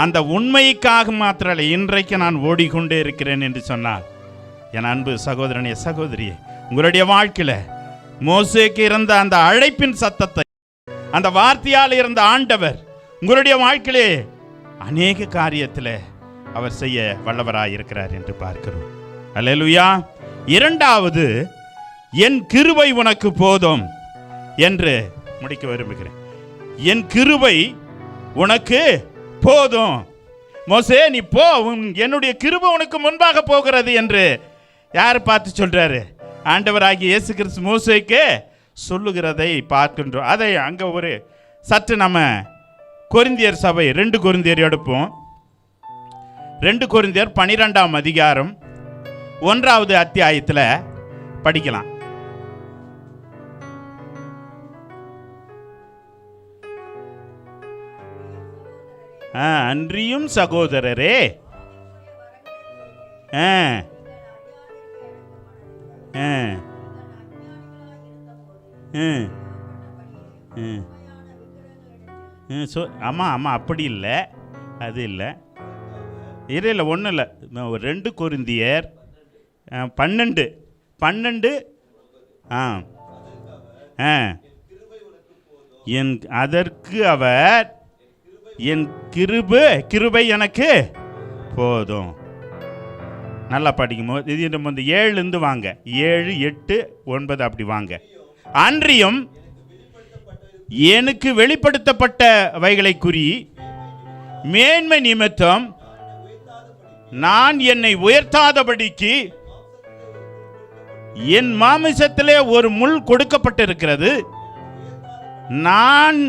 அந்த உண்மைக்காக மாத்திரல்ல இன்றைக்கு நான் ஓடிக்கொண்டே இருக்கிறேன் என்று சொன்னார். என் அன்பு சகோதரனே, சகோதரியே, உங்களுடைய வாழ்க்கையில் மோசேக்கு இருந்த அந்த அழைப்பின் சத்தத்தை, அந்த வார்த்தையால் இருந்த ஆண்டவர் உங்களுடைய வாழ்க்கையிலே அநேக காரியத்தில் அவர் செய்ய வல்லவராய் இருக்கிறார் என்று பார்க்கிறோம். அல்லேலூயா. இரண்டாவது, என் கிருபை உனக்கு போதும் என்று முடிக்க விரும்புகிறேன். என் கிருபை உனக்கு போதும். மோசே நீ போ, என்னுடைய கிருபை உனக்கு முன்பாக போகிறது என்று யார் பார்த்து சொல்றாரு? ஆண்டவராகிய இயேசு கிறிஸ்து மோசேக்கு சொல்லுகிறதை பார்க்கின்றோம். அதை அங்கே ஒரு சற்று நம்ம கொரிந்தியர் சபை 2 கொரிந்தியர் எடுப்போம். 2 கொரிந்தியர் 12ஆம் அதிகாரம் 1வது அத்தியாயத்தில் படிக்கலாம். அன்றியும் சகோதரரே, ஆமாம் ஆமாம், அப்படி இல்லை, அது இல்லை, இல்லை ஒன்றும் இல்லை. 2 கொரிந்தியர் 12 அதற்கு அவர் என் கிருபை எனக்கு போதும். நல்லா படிக்கும்போது இது இந்த 7 வாங்க, 7, 8, 9 அப்படி வாங்க. அன்றியும் எனக்கு வெளிப்படுத்தப்பட்டவைகளை குறி மேன்மை நிமித்தம் நான் என்னை உயர்த்தாதபடிக்கு என் மாமிசத்திலே ஒரு முள் கொடுக்கப்பட்டிருக்கிறது. நான்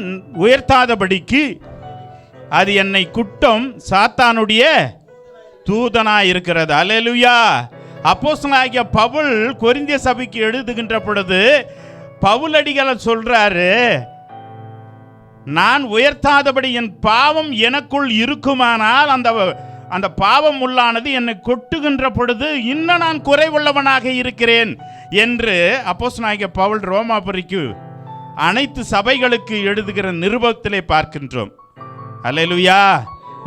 உயர்த்தாதபடிக்கு அது என்னை குட்டும் சாத்தானுடைய தூதனாய் இருக்கிறது. அல்லேலூயா. அப்போஸ்தலனாகிய பவுல் கொரிந்திய சபைக்கு எழுதுகின்ற பொழுது பவுலடிகளை சொல்றாரு, நான் உயர்த்தாதபடி என் பாவம் எனக்குள் இருக்குமானால் அந்த பாவம் உள்ளானது என்னை கொட்டுகின்ற பொழுது இன்னும் நான் குறைவுள்ளவனாக இருக்கிறேன் என்று அப்போஸ்தலனாகிய பவுல் ரோமாபுரிக்கு அனைத்து சபைகளுக்கு எழுதுகிற நிருபத்திலே பார்க்கின்றோம். அல்லேலூயா.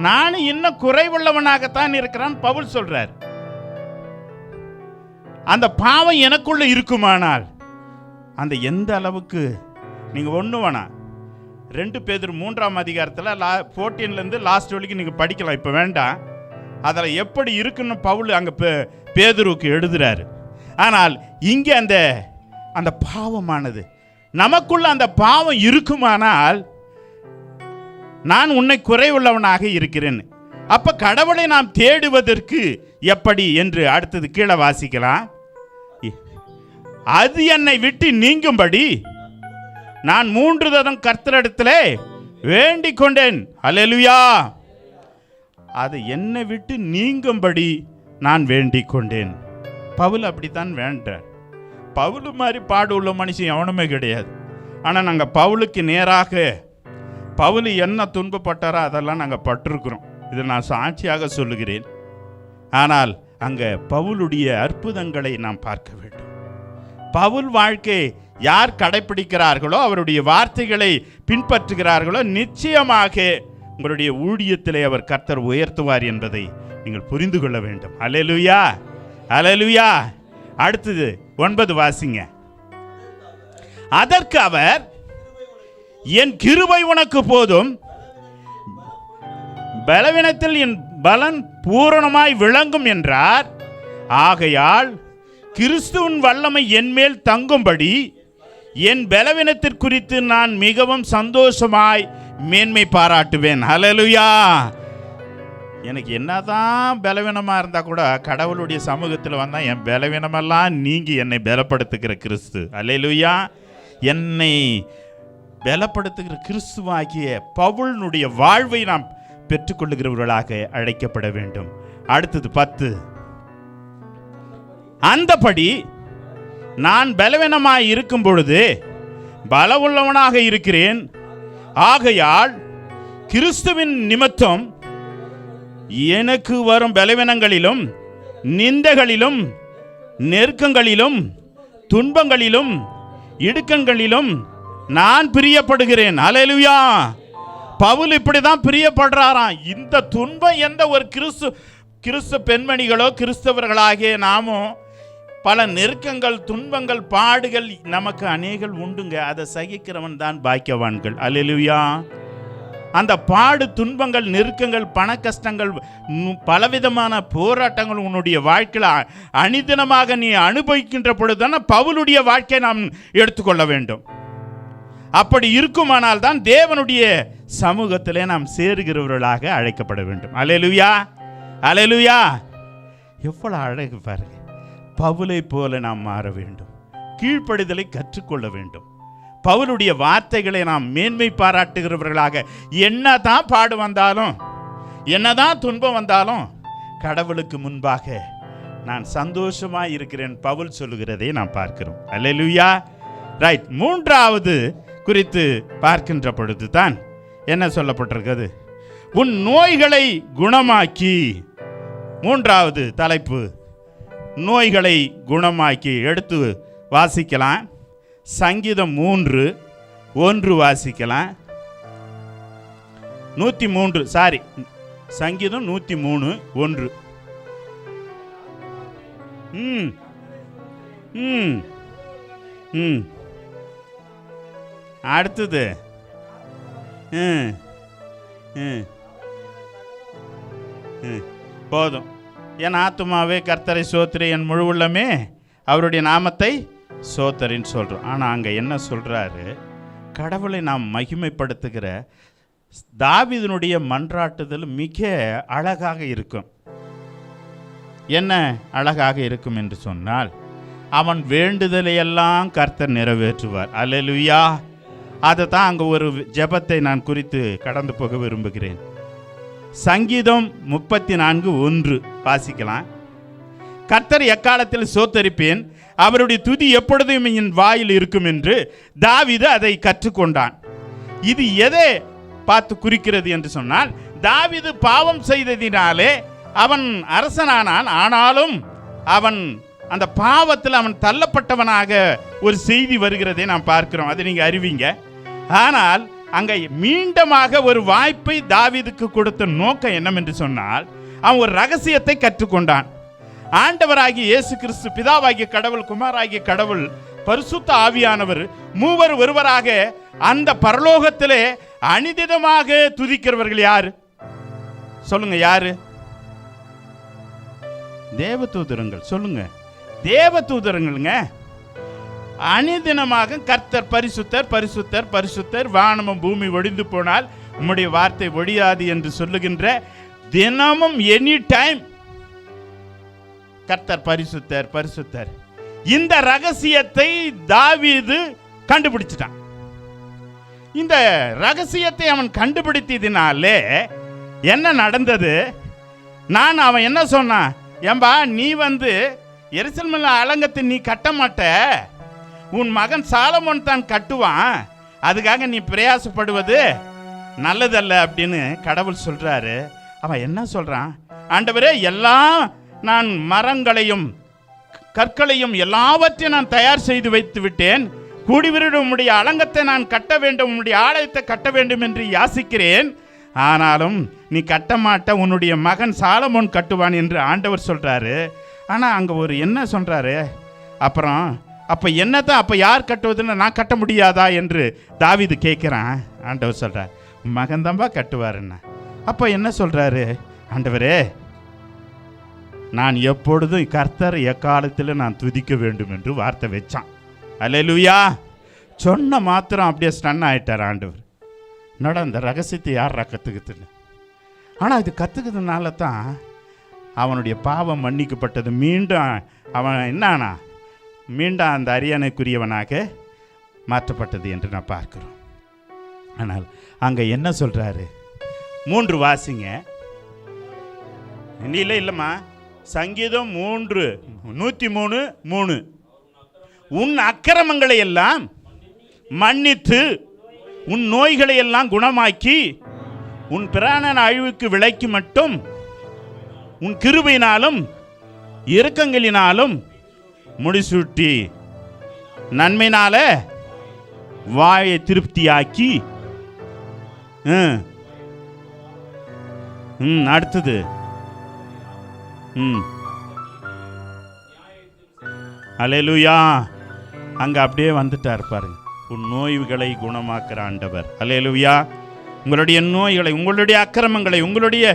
நான் இன்னும் குறைவுள்ளவனாகத்தான் இருக்கிறான் பவுல் சொல்றார். அந்த பாவம் எனக்குள்ள இருக்குமானால் அந்த எந்த அளவுக்கு நீங்க ஒண்ணு வேணாம், 2 பேதுரு 3ஆம் அதிகாரத்தில் 14 லாஸ்ட் வரைக்கும் நீங்க படிக்கலாம், இப்ப வேண்டாம். அதில் எப்படி இருக்குன்னு பவுல் அங்க பேதுருக்கு எழுதுறாரு. ஆனால் இங்கே அந்த பாவமானது நமக்குள்ள அந்த பாவம் இருக்குமானால் நான் உன்னை குறைவுள்ளவனாக இருக்கிறேன். அப்ப கடவுளை நாம் தேடுவதற்கு எப்படி என்று அடுத்தது கீழே வாசிக்கலாம். அது என்னை விட்டு நீங்கும்படி நான் 3 தரம் கர்த்தரிடத்திலே வேண்டிக் கொண்டேன். அல்லேலூயா. அது என்னை விட்டு நீங்கும்படி நான் வேண்டிக் கொண்டேன். பவுல் அப்படித்தான் வேண்டார். பவுல் மாதிரி பாடு உள்ள மனுஷன் எவனுமே கிடையாது. ஆனால் நாங்கள் பவுலுக்கு நேராக பவுல் என்ன துன்பப்பட்டாரோ அதெல்லாம் நாங்கள் பட்டிருக்கிறோம். இதை நான் சாட்சியாக சொல்லுகிறேன். ஆனால் அங்கே பவுலுடைய அற்புதங்களை நாம் பார்க்க வேண்டும். பவுல் வாழ்க்கை யார் கடைப்பிடிக்கிறார்களோ, அவருடைய வார்த்தைகளை பின்பற்றுகிறார்களோ, நிச்சயமாக உங்களுடைய ஊழியத்திலே அவர் கர்த்தர் உயர்த்துவார் என்பதை நீங்கள் புரிந்து கொள்ள வேண்டும். அல்லேலூயா, அல்லேலூயா. அடுத்தது 9 வாசிங்க. அதற்கு அவர் என் கிருபை உனக்கு போதும், பலவீனத்தில் என் பலன் பூரணமாய் விளங்கும் என்றார். ஆகையால் கிறிஸ்துவின் வல்லமை என்மேல் தங்கும்படி என் பலவீனத்திற்குறித்து நான் மிகவும் சந்தோஷமாய் மேன்மை பாராட்டுவேன். ஹல்லேலூயா. எனக்கு என்னதான் பலவீனமா இருந்தா கூட கடவுளுடைய சமூகத்தில் வந்தா என் பலவீனமெல்லாம் நீங்கி என்னை பலப்படுத்துகிற கிறிஸ்து. ஹல்லேலூயா. என்னை பலப்படுத்துகிற கிறிஸ்துவாகிய பவுலினுடைய வாழ்வை நாம் பெற்றுக்கொள்ளுகிறவர்களாக அழைக்கப்பட வேண்டும். அடுத்தது 10. அந்தபடி நான் பலவீனமாய் இருக்கும் பொழுது பலவுள்ளவனாக இருக்கிறேன். ஆகையால் கிறிஸ்துவின் நிமித்தம் எனக்கு வரும் பலவீனங்களிலும் நிந்தைகளிலும் நெருக்கங்களிலும் துன்பங்களிலும் இடுக்கங்களிலும் நான் பிரியப்படுகிறேன். அல்லேலூயா. பவுல் இப்படிதான் பிரியப்படுறாராம். இந்த துன்பம் எந்த ஒரு கிறிஸ்து பெண்மணிகளோ கிறிஸ்தவர்களாகிய நாமோ பல நெருக்கங்கள் துன்பங்கள் பாடுகள் நமக்கு அநேகள் உண்டுங்க. அதை சகிக்கிறவன் தான் பாக்கியவான்கள். அல்லேலூயா. அந்த பாடு துன்பங்கள் நெருக்கங்கள் பண கஷ்டங்கள் பலவிதமான போராட்டங்கள் உன்னுடைய வாழ்க்கையில் அனிதினமாக நீ அனுபவிக்கின்ற பொழுதுதானே பவுலுடைய வாழ்க்கையை நாம் எடுத்துக்கொள்ள வேண்டும். அப்படி இருக்குமானால் தான் தேவனுடைய சமூகத்திலே நாம் சேருகிறவர்களாக அழைக்கப்பட வேண்டும். அல்லேலூயா, அல்லேலூயா. எவ்வளவு அழகு பாருங்க. பவுலை போல நாம் மாற வேண்டும். கீழ்ப்படிதலை கற்றுக்கொள்ள வேண்டும். பவுலுடைய வார்த்தைகளை நாம் மேன்மை பாராட்டுகிறவர்களாக என்னதான் பாடு வந்தாலும் என்னதான் துன்பம் வந்தாலும் கடவுளுக்கு முன்பாக நான் சந்தோஷமாய் இருக்கிறேன் பவுல் சொல்லுகிறதை நாம் பார்க்கிறோம். அல்லேலூயா. ரைட். 3வது குறித்து பார்க்கின்ற பொழுது தான் என்ன சொல்லப்பட்டிருக்கிறது? உன் நோய்களை குணமாக்கி. 3வது தலைப்பு நோய்களை குணமாக்கி. எடுத்து வாசிக்கலாம். சங்கீதம் 3:1 வாசிக்கலாம். 103 சாரி சங்கீதம் 103:1. அடுத்தது போதும். என் ஆத்துமாவே கர்த்தரை சோத்திரி, என் முழு உள்ளமே அவருடைய நாமத்தை சோத்தரின்னு சொல்கிறோம். ஆனால் அங்கே என்ன சொல்கிறாரு? கடவுளை நாம் மகிமைப்படுத்துகிற தாவீதினுடைய மன்றாட்டுதல் மிக அழகாக இருக்கும். என்ன அழகாக இருக்கும் என்று சொன்னால், அவன் வேண்டுதலையெல்லாம் கர்த்தர் நிறைவேற்றுவார். அல்லேலூயா. அதை தான் அங்கே ஒரு ஜெபத்தை நான் குறித்து கடந்து போக விரும்புகிறேன். சங்கீதம் 34:1 வாசிக்கலாம். கர்த்தர் எக்காலத்தில் சோத்தரிப்பேன், அவருடைய துதி எப்பொழுதும் என் வாயில் இருக்கும் என்று தாவீது அதை கற்றுக்கொண்டான். இது எதை பார்த்து குறிக்கிறது என்று சொன்னால், தாவீது பாவம் செய்ததினாலே அவன் அரசனானான். ஆனாலும் அவன் அந்த பாவத்தில் அவன் தள்ளப்பட்டவனாக ஒரு செய்தி வருகிறதை நாம் பார்க்கிறோம். அதை நீங்கள் அறிவீங்க. ஆனால் அங்கே மீண்டுமாக ஒரு வாய்ப்பை தாவீதுக்கு கொடுத்த நோக்கம் என்னவென்று சொன்னால், அவன் ஒரு ரகசியத்தை கற்றுக்கொண்டான். ஆண்டவராகிய இயேசு கிறிஸ்து, பிதாவாகிய கடவுள், குமாராகிய கடவுள், பரிசுத்த ஆவியானவர் மூவர் ஒருவராக அந்த பரலோகத்திலே அனிதிதமாக துதிக்கிறவர்கள் யாரு சொல்லுங்க? யாரு? தேவதூதரங்கள். சொல்லுங்க, தேவதூதரங்களுங்க. அனிதினமாக கர்த்தர் பரிசுத்தர் பரிசுத்தர் பரிசுத்தர், வானமும் பூமி ஒழிந்து போனால் உம்முடைய வார்த்தை ஒழியாது என்று சொல்லுகின்ற தினமும் எனி டைம் கர்த்தர் பரிசுத்தர் பரிசுத்தர். இந்த ரகசியத்தை தாவீது கண்டுபிடிச்சிட்டான். இந்த ரகசியத்தை அவன் கண்டுபிடித்ததினாலே என்ன நடந்தது? அவன் என்ன சொன்னான்? ஏம்பா, நீ எருசலேமில் அலங்கத்தை நீ கட்ட மாட்ட, உன் மகன் சாலமோன் தான் கட்டுவான், அதுக்காக நீ பிரயாசப்படுவது நல்லதல்ல அப்படின்னு கடவுள் சொல்றாரு. அவன் என்ன சொல்றான்? ஆண்டவரே, எல்லாம் நான் மரங்களையும் கற்களையும் எல்லாவற்றையும் நான் தயார் செய்து வைத்து விட்டேன். கூடிவிடும் உம்முடைய அலங்கத்தை நான் கட்ட வேண்டும், உம்முடைய ஆலயத்தை கட்ட வேண்டும் என்று யாசிக்கிறேன். ஆனாலும் நீ கட்ட மாட்ட, உன்னுடைய மகன் சாலமோன் கட்டுவான் என்று ஆண்டவர் சொல்றாரு. ஆனால் அங்கே ஒரு என்ன சொல்றாரு? அப்போ என்னதான், அப்போ யார் கட்டுவதுன்னு நான் கட்ட முடியாதா என்று தாவீது கேட்குறான். ஆண்டவர் சொல்றார், மகன் தான்பா கட்டுவாருன்னா. அப்போ என்ன சொல்றாரு? ஆண்டவரே, நான் எப்பொழுதும் கர்த்தர் எக்காலத்தில் நான் துதிக்க வேண்டும் என்று வார்த்தை வச்சான். அல்லேலூயா. சொன்ன மாத்திரம் அப்படியே ஸ்டன் ஆயிட்டார் ஆண்டவர். அந்த ரகசியத்தை யாரா கற்றுக்குதுன்னு. ஆனால் இது கற்றுக்கிறதுனால தான் அவனுடைய பாவம் மன்னிக்கப்பட்டது. மீண்டும் அவன் என்னானா, மீண்டும் அந்த அரியணைக்குரியவனாக மாற்றப்பட்டது என்று நான் பார்க்கிறோம். ஆனால் அங்கே என்ன சொல்கிறாரு? 3 வாசிங்க. இல்லைம்மா, சங்கீதம் 103:3. உன் அக்கிரமங்களை எல்லாம் மன்னித்து உன் நோய்களை எல்லாம் குணமாக்கி உன் பிராண அழிவுக்கு விலைக்கு மட்டும் உன் கிருபையினாலும் இரக்கங்களினாலும் முடிசூட்டி நன்மையினால வாயை திருப்தியாக்கி. அடுத்தது அல்லேலூயா. அங்க அப்படியே வந்துட்டார் பாருங்க, உன் நோய்களை குணமாக்குற ஆண்டவர். அல்லேலூயா. உங்களுடைய நோய்களை, உங்களுடைய அக்கிரமங்களை, உங்களுடைய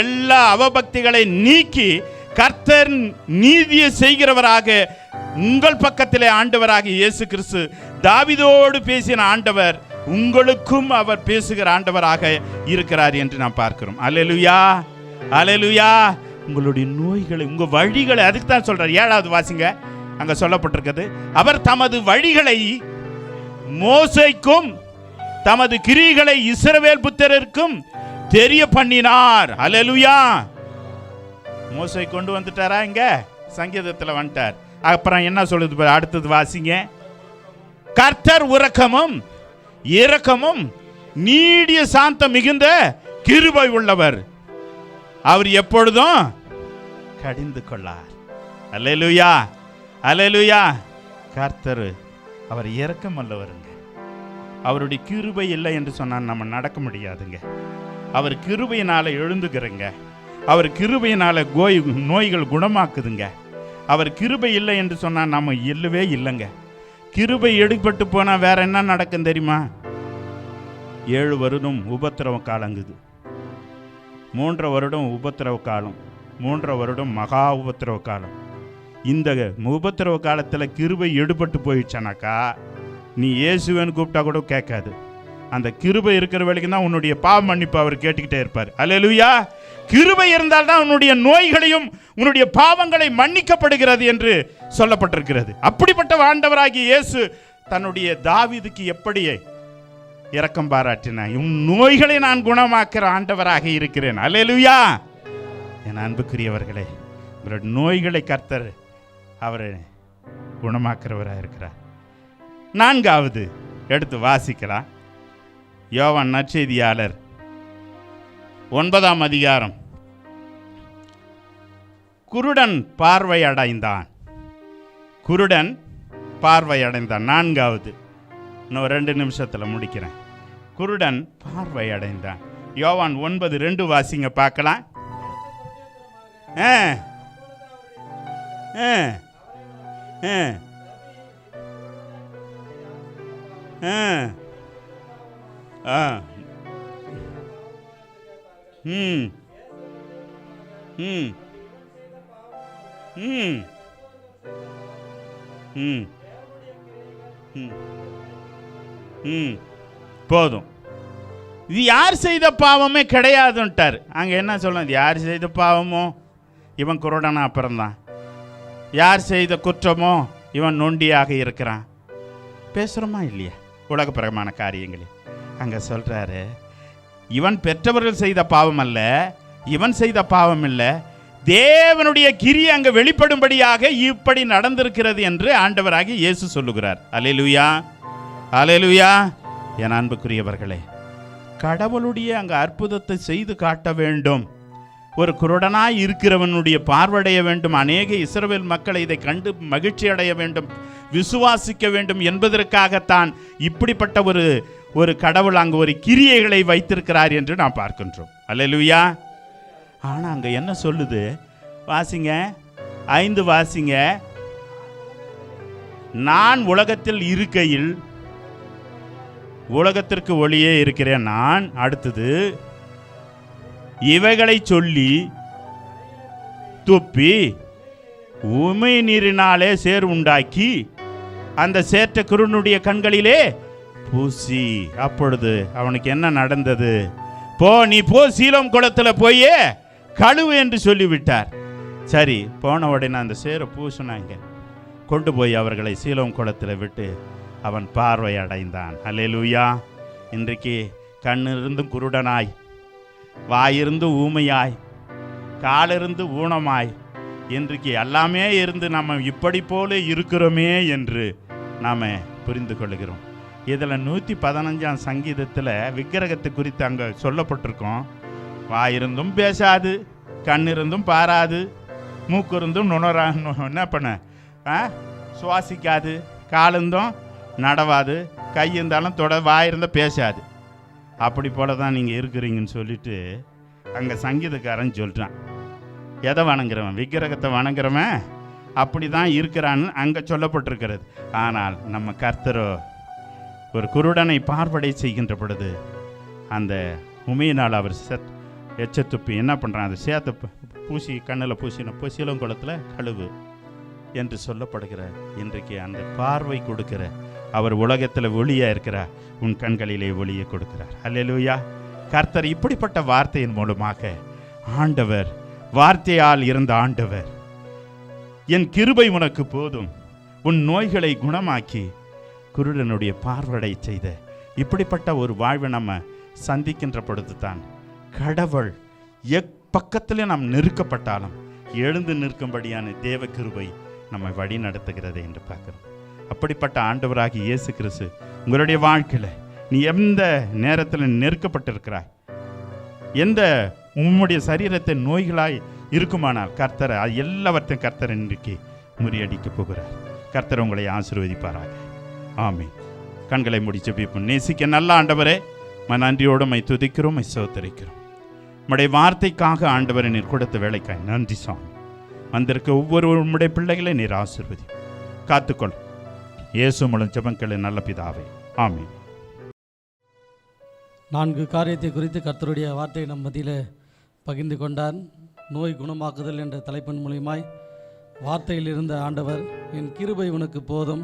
எல்லா அவபக்திகளை நீக்கி கர்த்தர் நீதியை செய்கிறவராக உங்கள் பக்கத்திலே ஆண்டவராக இயேசு கிறிஸ்து தாவீதோடு பேசின ஆண்டவர் உங்களுக்கும் அவர் பேசுகிற ஆண்டவராக இருக்கிறார் என்று நாம் பார்க்கிறோம். அல்லேலூயா, அல்லேலூயா. உங்களுடைய நோய்களை, உங்க வழிகளை, அதுக்கு தான் சொல்றார். 7வது வாசிங்க, அங்க சொல்லப்பட்டிருக்கிறது. அவர் தமது வழிகளை மோசேக்கும் தமது கிரியைகளை இஸ்ரவேல் புத்திரருக்கும் தெரிய பண்ணினார். அல்லேலூயா. மோசே கொண்டு வந்துட்டாரா? இங்க சங்கீதத்தில் வந்துட்டார். அப்புறம் என்ன சொல்லுது? அடுத்தது வாசிங்க. கர்த்தர் உரக்கமும் இரக்கமும் நீடிய சாந்தம் மிகுந்த கிருபை உள்ளவர், அவர் எப்பொழுதும் கடிந்து கொள்ளார். அல்லேலூயா, அல்லேலூயா. கர்த்தர் அவர் இரக்கம் உள்ளவருங்க. அவருடைய கிருபை இல்லை என்று சொன்னால் நம்ம நடக்க முடியாதுங்க. அவர் கிருபையினால எழுந்துக்கிறங்க. அவர் கிருபையினால நோய்கள் குணமாக்குதுங்க. அவர் கிருபை இல்லை என்று சொன்னால் நம்ம இல்லவே இல்லைங்க. கிருபை எடுபட்டு போனால் வேற என்ன நடக்கும் தெரியுமா? 7 வருடம் உபத்திரவ காலங்குது, 3 வருடம் உபத்திரவ காலம், 3 வருடம் மகா உபத்திரவ காலம். இந்த உபத்திரவ காலத்தில் கிருபை எடுபட்டு போயிடுச்சானாக்கா நீ இயேசுவேன்னு கூப்பிட்டா கூட கேட்காது. அந்த கிருபை இருக்கிற வரைக்கும் தான் உன்னுடைய பாவ மன்னிப்பு அவர் கேட்டுக்கிட்டே இருப்பார். அல்லேலூயா. கிருபை இருந்தால்தான் உன்னுடைய நோய்களையும் உன்னுடைய பாவங்களை மன்னிக்கப்படுகிறது என்று சொல்லப்பட்டிருக்கிறது. அப்படிப்பட்ட ஆண்டவராகிய இயேசு தன்னுடைய தாவீதுக்கு எப்படி இரக்கம் பாராட்டினார்? உன் நோய்களை நான் குணமாக்குற ஆண்டவராக இருக்கிறேன். அல்லேலூயா. என் அன்புக்குரியவர்களே, உங்களுடைய நோய்களை கர்த்தர் அவர் குணமாக்குறவராக இருக்கிறார். 4வது எடுத்து வாசிக்கலாம். யோவான் நற்செய்தியாளர் 9ஆம் அதிகாரம். குருடன் பார்வை அடைந்தான். குருடன் பார்வை அடைந்தான். 4வது, இன்னும் 2 நிமிஷத்தில் முடிக்கிறேன். குருடன் பார்வை அடைந்தான். யோவான் 9:2 வாசிங்க பார்க்கலாம். போதும், இது யார் செய்த பாவமே கிடையாதுன்ட்டார். அங்க என்ன சொல்ல, யார் செய்த பாவமோ இவன் குருடனா பிறந்தான், யார் செய்த குற்றமோ இவன் நொண்டியாக இருக்கிறான். பேசுகிறோமா இல்லையா உலகப்பிரகமான காரியங்களே? அங்கே சொல்கிறாரு, இவன் பெற்றவர்கள் செய்த பாவம் அல்ல, இவன் செய்த பாவம் இல்லை, தேவனுடைய கிரியை அங்கே வெளிப்படும்படியாக இப்படி நடந்திருக்கிறது என்று ஆண்டவராகி இயேசு சொல்லுகிறார். அல்லேலூயா, அல்லேலூயா. என் அன்புக்குரியவர்களே, கடவுளுடைய அங்கே அற்புதத்தை செய்து காட்ட வேண்டும், ஒரு குருடனாய் இருக்கிறவனுடைய பார்வடைய வேண்டும், அநேக இஸ்ரவேல் மக்களை இதை கண்டு மகிழ்ச்சி அடைய வேண்டும், விசுவாசிக்க வேண்டும் என்பதற்காகத்தான் இப்படிப்பட்ட ஒரு கடவுள் அங்கு ஒரு கிரியைகளை வைத்திருக்கிறார் என்று நாம் பார்க்கின்றோம். அல்லேலூயா. ஆனால் அங்கே என்ன சொல்லுது வாசிங்க, 5 வாசிங்க. நான் உலகத்தில் இருக்கையில் உலகத்திற்கு ஒளியே இருக்கிறேன் நான். அடுத்தது, இவைகளை சொல்லி துப்பி உமை நீரினாலே சேர் உண்டாக்கி அந்த சேற்ற குருனுடைய கண்களிலே பூசி. அப்பொழுது அவனுக்கு என்ன நடந்தது? நீ போ, சீலோம் குளத்தில் போயே கழுவு என்று சொல்லிவிட்டார். சரி, போன உடனே அந்த சேரை பூசினாங்க, கொண்டு போய் அவர்களை சீலோம் குளத்தில் விட்டு அவன் பார்வை அடைந்தான். அல்லேலூயா. இன்றைக்கு கண்ணிருந்தும் குருடனாய், வாயிருந்து ஊமையாய், காலிருந்து ஊனமாய், இன்றைக்கு எல்லாமே இருந்து நம்ம இப்படி போல இருக்கிறோமே என்று நாம் புரிந்து கொள்கிறோம். இதில் 115ஆம் சங்கீதத்தில் விக்கிரகத்தை குறித்து அங்கே சொல்லப்பட்டிருக்கோம். வாயிருந்தும் பேசாது, கண்ணிருந்தும் பாராது, மூக்கிருந்தும் என்ன பண்ண சுவாசிக்காது, காலிருந்தும் நடவாது, கை இருந்தாலும் வாயிருந்தால் பேசாது. அப்படி போல தான் நீங்கள் இருக்கிறீங்கன்னு சொல்லிட்டு அங்கே சங்கீதக்காரன் சொல்கிறான். எதை வணங்குறவன்? விக்கிரகத்தை வணங்குறவன் அப்படி தான் இருக்கிறான்னு அங்கே சொல்லப்பட்டிருக்கிறது. ஆனால் நம்ம கர்த்தரோ ஒரு குருடனை பார்வடை செய்கின்ற பொழுது அந்த உமையினால் அவர் எச்சத்துப்பி என்ன பண்ணுறான், அந்த சேத்தை பூசி கண்ணில் பூசின சீலம் குளத்தில் கழுவு என்று சொல்லப்படுகிற இன்றைக்கு அந்த பார்வை கொடுக்கிற அவர் உலகத்தில் ஒளியாக இருக்கிறார், உன் கண்களிலே ஒளியை கொடுக்கிறார். அல்லேலூயா. கர்த்தர் இப்படிப்பட்ட வார்த்தையின் மூலமாக ஆண்டவர், வார்த்தையால் இருந்த ஆண்டவர், என் கிருபை உனக்கு போதும், உன் நோய்களை குணமாக்கி குருடனுடைய பார்வடை செய்த இப்படிப்பட்ட ஒரு வாழ்வை நம்ம சந்திக்கின்ற பொழுது தான் கடவுள் பக்கத்திலே நாம் நெருக்கப்பட்டாலும் எழுந்து நிற்கும்படியான தேவ கிருபை நம்மை வழி நடத்துகிறது என்று பார்க்கிறோம். அப்படிப்பட்ட ஆண்டவராகி இயேசு கிறிஸ்து உங்களுடைய வாழ்க்கையில் நீ எந்த நேரத்தில் நெருக்கப்பட்டிருக்கிறாய், எந்த உம்முடைய சரீரத்தை நோய்களாய் இருக்குமானால் கர்த்தர் எல்லாவற்றையும் கர்த்தர் இன்றைக்கு முறியடிக்க போகிறார். கர்த்தர் உங்களை ஆசீர்வதிப்பாராக. ஆமென். கண்களை மூடி ஜெபிப்போம். நேசிக்க நல்ல ஆண்டவரே, நன்றியோடு மை துதிக்கிறோம், மை சோதரிக்கிறோம். உம்முடைய வார்த்தைக்காக ஆண்டவரை நீர் கொடுத்த வேலைக்காய் நன்றி சாமி. வந்திருக்க ஒவ்வொரு உம்முடைய பிள்ளைகளை நீர் ஆசீர்வதி, காத்துக்கொள். இயேசு மூலம் ஜெபங்களை நல்ல பிதாவே, ஆமென். 4 காரியத்தை குறித்து கர்த்தருடைய வார்த்தையை நம் மத்தியில் பகிர்ந்து கொண்டார். நோய் குணமாக்குதல் என்ற தலைப்பின் மூலியமாய் வார்த்தையில் இருந்த ஆண்டவர், என் கிருபை உனக்கு போதும்,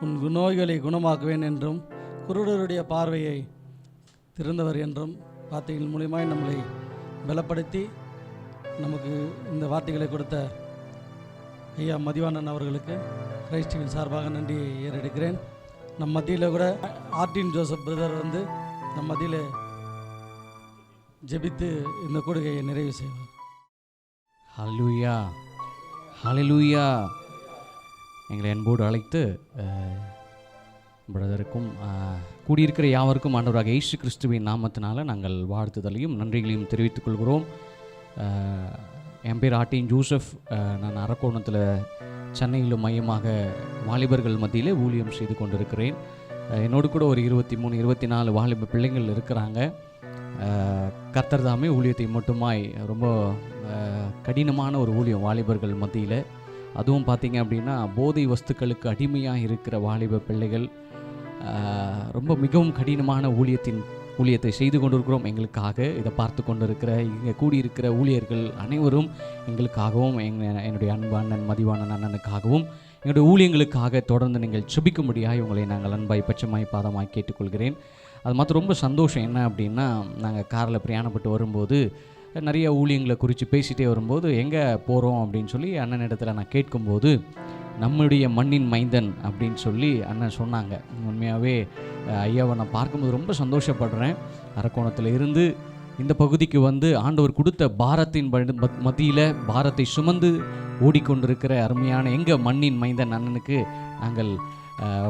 உன் நோய்களை குணமாக்குவேன் என்றும், குருடருடைய பார்வையை திறந்தவர் என்றும் வார்த்தைகள் மூலியமாய் நம்மளை பலப்படுத்தி நமக்கு இந்த வார்த்தைகளை கொடுத்த ஐயா மதிவாணன் அவர்களுக்கு கிரைஸ்டின் சார்பாக நன்றியை ஏறெடுக்கிறேன். நம் மத்தியில் கூட ஆர்டின் ஜோசப் பிரதர் வந்து நம் மத்தியில் ஜெபித்து இந்த கூடுகையை நிறைவு செய்வார். ஹல்லேலூயா, ஹல்லேலூயா. எங்களை அன்போடு அழைத்து பிரதருக்கும் கூடியிருக்கிற யாவருக்கும் ஆண்டவராக இயேசு கிறிஸ்துவின் நாமத்தினால நாங்கள் வாழ்த்துதலையும் நன்றிகளையும் தெரிவித்துக் கொள்கிறோம். என் பேர் ஆர்டின் ஜோசப். நான் அரக்கோணத்தில் சென்னையில் மையமாக வாலிபர்கள் மத்தியில் ஊழியம் செய்து கொண்டிருக்கிறேன். என்னோடு கூட ஒரு 23-24 வாலிப பிள்ளைங்கள் இருக்கிறாங்க. கர்த்தர் தாமே ஊழியத்தை மட்டுமாய் ரொம்ப கடினமான ஒரு ஊழியம் வாலிபர்கள் மத்தியில். அதுவும் பார்த்திங்க அப்படின்னா போதை வஸ்துக்களுக்கு அடிமையாக இருக்கிற வாலிப பிள்ளைகள் ரொம்ப மிகவும் கடினமான ஊழியத்தை செய்து கொண்டிருக்கிறோம். எங்களுக்காக இதை பார்த்து கொண்டிருக்கிற இங்கே கூடியிருக்கிற ஊழியர்கள் அனைவரும் எங்களுக்காகவும் என்னுடைய அன்பு அண்ணன் மதிவாணன் அண்ணனுக்காகவும் எங்களுடைய ஊழியங்களுக்காக தொடர்ந்து நீங்கள் செபிக்கும்படியாக உங்களை நாங்கள் அன்பாய் பட்சமாய் பாதமாய் கேட்டுக்கொள்கிறேன். அது மாத்திரம் ரொம்ப சந்தோஷம். என்ன அப்படின்னா, நாங்கள் காரில் பிரயாணப்பட்டு வரும்போது நிறைய ஊழியங்களை குறித்து பேசிகிட்டே வரும்போது எங்கே போகிறோம் அப்படின்னு சொல்லி அண்ணனிடத்தில் நான் கேட்கும்போது, நம்முடைய மண்ணின் மைந்தன் அப்படின்னு சொல்லி அண்ணன் சொன்னாங்க. உண்மையாகவே ஐயாவை நான் பார்க்கும்போது ரொம்ப சந்தோஷப்படுறேன். அரக்கோணத்தில் இருந்து இந்த பகுதிக்கு வந்து ஆண்டவர் கொடுத்த பாரத்தின் மத்தியில் பாரத்தை சுமந்து ஓடிக்கொண்டிருக்கிற அருமையான எங்கள் மண்ணின் மைந்தன் அண்ணனுக்கு நாங்கள்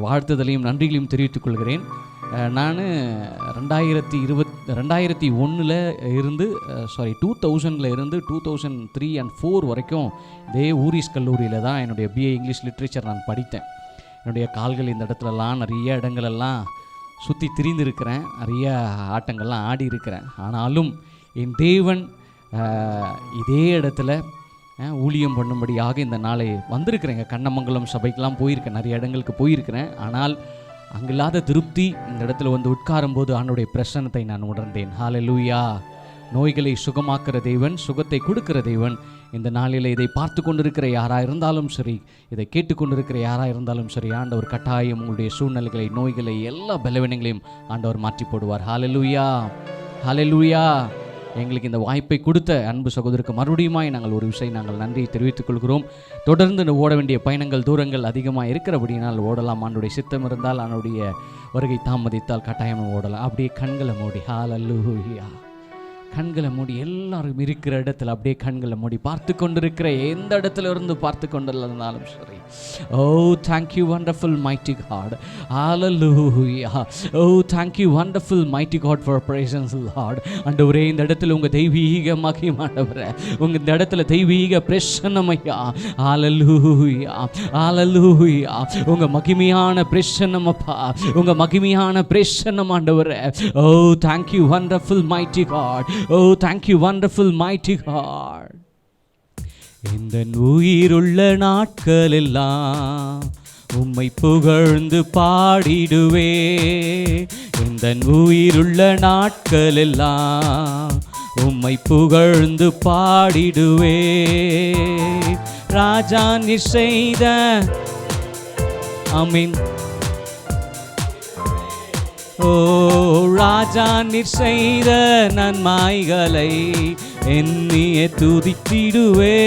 வாழ்த்துதலையும் நன்றிகளையும் தெரிவித்துக் கொள்கிறேன். நான் 2001 இருந்து 2000 இருந்து 2003 and 2004 வரைக்கும் இதே ஊரிஸ் கல்லூரியில் தான் என்னுடைய BA இங்கிலீஷ் லிட்ரேச்சர் நான் படித்தேன். என்னுடைய கால்கள் இந்த இடத்துலலாம் நிறைய இடங்களெல்லாம் சுற்றி திரிந்திருக்கிறேன், நிறைய ஆட்டங்கள்லாம் ஆடி இருக்கிறேன். ஆனாலும் என் தேவன் இதே இடத்துல ஊழியம் பண்ணும்படியாக இந்த நாளை வந்திருக்கிறேங்க. கண்ணமங்கலம் சபைக்கெலாம் போயிருக்கேன், நிறைய இடங்களுக்கு போயிருக்கிறேன். ஆனால் அங்கில்லாத திருப்தி இந்த இடத்துல வந்து உட்காரும்போது ஆண்டவருடைய பிரசன்னத்தை நான் உணர்ந்தேன். ஹல்லேலூயா. நோய்களை சுகமாக்குற தேவன், சுகத்தை கொடுக்கிற தேவன். இந்த நாளில் இதை பார்த்து கொண்டிருக்கிற யாராக இருந்தாலும் சரி, இதை கேட்டுக்கொண்டிருக்கிற யாராக இருந்தாலும் சரி, ஆண்டவர் கட்டாயம் உங்களுடைய சூழ்நிலைகளை, நோய்களை, எல்லா பலவீனங்களையும் ஆண்டவர் மாற்றி போடுவார். ஹல்லேலூயா, ஹல்லேலூயா. எங்களுக்கு இந்த வாய்ப்பை கொடுத்த அன்பு சகோதரருக்கு மறுபடியுமாய் நாங்கள் ஒரு விஷயம் நாங்கள் நன்றியை தெரிவித்துக் கொள்கிறோம். தொடர்ந்து ஓட வேண்டிய பயணங்கள், தூரங்கள் அதிகமாக இருக்கிறபடினால் ஓடலாம். ஆண்டவருடைய சித்தம் இருந்தால், ஆண்டவருடைய வருகை தாமதித்தால் கட்டாயம் ஓடலாம். அப்படியே கண்களை மூடி, ஹல்லேலூயா, கண்களை மூடி, எல்லாரும் இருக்கிற இடத்துல அப்படியே கண்களை மூடி பார்த்து கொண்டிருக்கிற எந்த இடத்துல இருந்து பார்த்து கொண்டிருந்தாலும் சரி. Oh thank you wonderful mighty God, hallelujah. Oh thank you wonderful mighty God for presence Lord. ஆண்டவரே, இந்த இடத்துல உங்கள் தெய்வீக மகிமாண்டவரே, உங்கள் இந்த இடத்துல தெய்வீக பிரசன்னமையா. ஹல்லேலூயா, ஹல்லேலூயா. உங்கள் மகிமையான பிரசன்னமப்பா, உங்கள் மகிமையான பிரசன்னம் ஆண்டவரே. Oh thank you wonderful mighty God. Oh, thank you, wonderful, mighty God. இந்த உயிருள்ள நாட்களெல்லாம் உம்மை புகழ்ந்து பாடிடுவே. இந்த உயிருள்ள நாட்களெல்லாம் உம்மை புகழ்ந்து பாடிடுவே. ராஜா நீ செய்த ஆமென். ஓ ராஜா நீர் செய்த நன்மைகளை எண்ணிய துதித்திடுவே.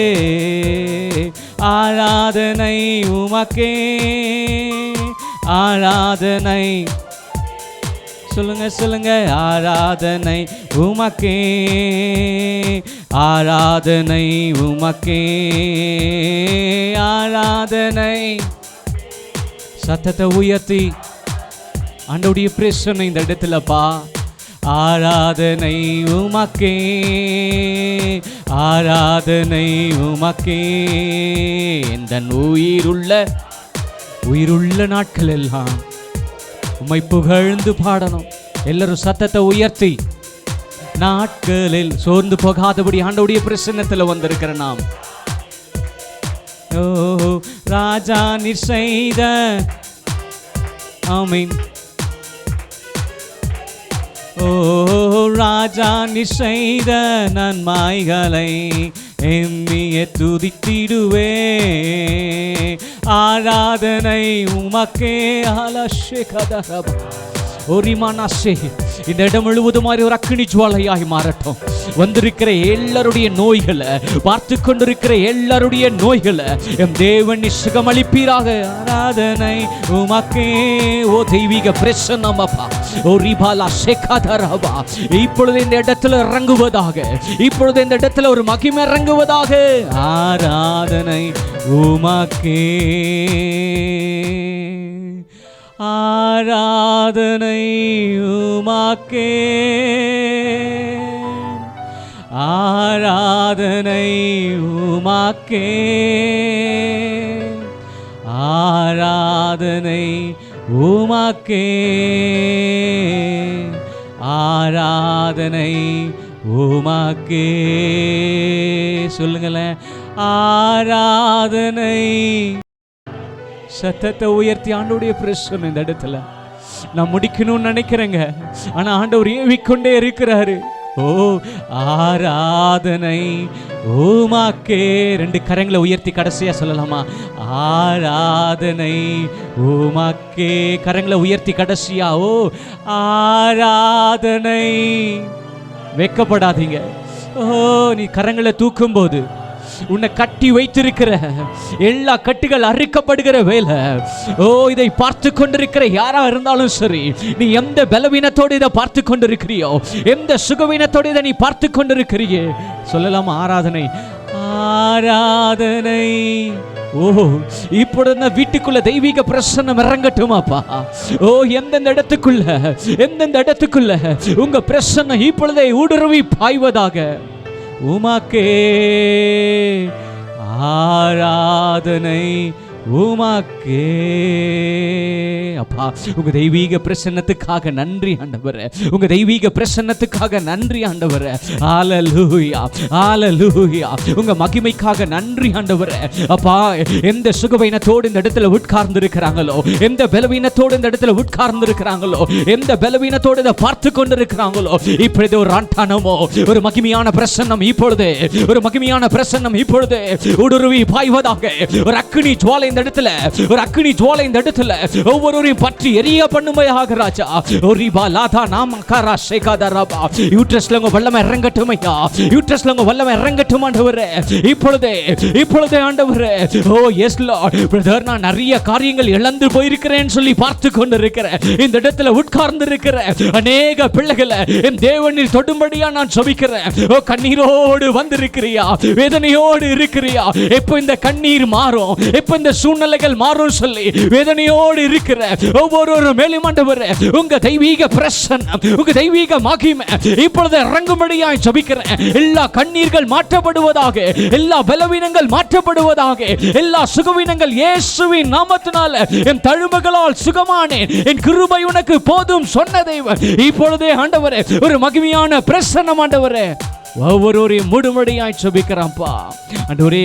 ஆராதனை உமக்கே, ஆராதனை சொல்லுங்க, ஆராதனை உமக்கே, ஆராதனை உமக்கே, ஆராதனை. சத்தத்தை உயர்த்தி ஆண்டவருடைய பிரசன்னம் இந்த இடத்துலப்பா. ஆராதனை உமக்கே, ஆராதனை உமக்கே. இந்த உயிருள்ள நாட்கள் எல்லாம் உம்மை புகழ்ந்து பாடணும். எல்லாரும் சத்தத்தை உயர்த்தி நாட்களில் சோர்ந்து போகாதபடி ஆண்டவருடைய பிரசன்னத்தில் வந்திருக்கிற நாம். ஓ ராஜா நீர் செய்த ஆமென். ஓ ராஜா நீ செய்த நன்மைகளை எண்ணிய துதித்திடுவே, ஆராதனை உமக்கே. அலஷே கதரபா ஒரிமானாஷே. இந்த இடம் முழுவதும் மாதிரி ஒரு அக்கினி ஜுவாலையாய் மாறட்டும். வந்திருக்கிற எல்லாருடைய நோய்களை, பார்த்து கொண்டிருக்கிற எல்லாருடைய நோய்களை எம் தேவன் சுகமளிப்பீராக. ஆராதனை உமக்கே. ஓ தெய்வீக பிரசன்னம் அப்பா. ஓ ரிபாலா ஷேகாதரபா. இப்பொழுது இந்த இடத்துல இறங்குவதாக, இப்பொழுது இந்த இடத்துல ஒரு மகிமை இறங்குவதாக. ஆராதனை உமக்கே, ஆராதனை உமக்கே, ஆராதனை உமக்கே, ஆராதனை உமக்கே, ஆராதனை உமக்கே. சொல்லுங்களேன், ஆராதனை. சத்தத்தை உயர்த்தி ஆண்டவருடைய பிரசன்னம் இந்த இடத்துல நான் முடிக்கணும்னு நினைக்கிறேங்க. ஆனா ஆண்டவர் ஏவிக்கொண்டே இருக்கிறாரு. ஓ ஆராதனை உமக்கே. 2 கரங்களை உயர்த்தி கடைசியா சொல்லலாமா? ஆராதனை உமக்கே. கரங்களை உயர்த்தி கடைசியா. ஓ ஆராதனை. வெட்கப்படாதீங்க. ஓ நீ கரங்களை தூக்கும் போது உன்னை கட்டி வைத்திருக்கிற எல்லா கட்டுகள் அறுக்கப்படுகிற வேலை. ஓ இதை பார்த்து கொண்டிருக்கிற யாரா இருந்தாலும் சரி, நீ எந்த பலவீனத்தோடு இதை பார்த்து கொண்டிருக்கிறியோ, எந்த சுகவீனத்தோடு இதை நீ பார்த்து கொண்டிருக்கிறியே, சொல்லலாமா? ஆராதனை, ஆராதனை. ஓ இப்பொழுது வீட்டுக்குள்ள தெய்வீக பிரசன்னம் இறங்கட்டுமாப்பா. ஓ எந்தெந்த இடத்துக்குள்ள உங்க பிரசன்னம் இப்பொழுதே ஊடுருவி பாய்வதாக. உமக்கே ஆராதனை உமக்கே. அப்பா உங்க தெய்வீக பிரசன்னத்துக்காக நன்றி ஆண்டவரே. உங்க தெய்வீக பிரசன்னத்துக்காக நன்றி ஆண்டவரே. ஹல்லேலூயா, ஹல்லேலூயா. உங்க மகிமைக்காக நன்றி ஆண்டவரே. அப்பா எந்த சுகவீனத்தோடு இந்த இடத்துல உட்கார்ந்து இருக்கிறாங்களோ, எந்த பலவீனத்தோடு இந்த இடத்துல உட்கார்ந்து இருக்கிறாங்களோ, எந்த பலவீனத்தோடு இதை பார்த்து கொண்டு இருக்கிறாங்களோ, இப்பொழுது ஒரு ஆண்டானமோ ஒரு மகிமையான பிரசன்னம் இப்பொழுது, ஒரு மகிமையான பிரசன்னம் இப்பொழுது ஊடுருவி பாய்வதாக. ஒரு அக்கினி ஜுவாலை இந்த இடத்துல, ஒரு அக்கினி ஜுவாலை இந்த இடத்துல ஒவ்வொருவரையும் பற்றி எரிய பண்ணுமையாக ராஜா. ஓரிபா லாதா நாமகாரா ஷேகாதரபா. யூட்ரஸ்ல உங்க வல்லமை இறங்கட்டும் ஐயா. யூட்ரஸ்ல உங்க வல்லமை இறங்கட்டும் ஆண்டவரே. இப்பொழுதே ஆண்டவரே. ஓ எஸ் லார்ட். பிரதர் நான் நிறைய காரியங்கள் இழந்து போயிருக்கிறேன்னு சொல்லி பார்த்து கொண்டு இருக்கிறேன். இந்த இடத்துல உட்கார்ந்து இருக்கிற அநேக பிள்ளைகளை என் தேவனில் தொடும்படியா நான் ஜெபிக்கிறேன். ஓ கண்ணீரோடு வந்திருக்கிறியா, வேதனையோடு இருக்கிறியா, எப்போ இந்த கண்ணீர் மாறும், எப்போ இந்த சூழ்நிலைகள் மாறும் சொல்லி வேதனையோடு இருக்கிற ஒவ்வொரு மேலும் ஆண்டவரே உங்க தெய்வீக பிரசன்னம், உங்க தெய்வீக மகிமை இப்பொழுது இறங்கும்படியாய் ஜெபிக்கிறேன். எல்லா கண்ணீர்கள் மாற்றப்படுவதாக, எல்லா பலவீனங்கள் மாற்றப்படுவதாக, எல்லா சுகவீனங்கள் இயேசுவின் நாமத்தினால என் தழும்புகளால் சுகமானேன், என் கிருபை உனக்கு போதும் சொன்ன தெய்வம் இப்பொழுதே ஆண்டவரே ஒரு மகிமையான பிரசன்னம் ஆண்டவரே ஒவ்வொருவரையும் முடுமுடியாய் ஜெபிக்கிறேன்ப்பா. ஆண்டவரே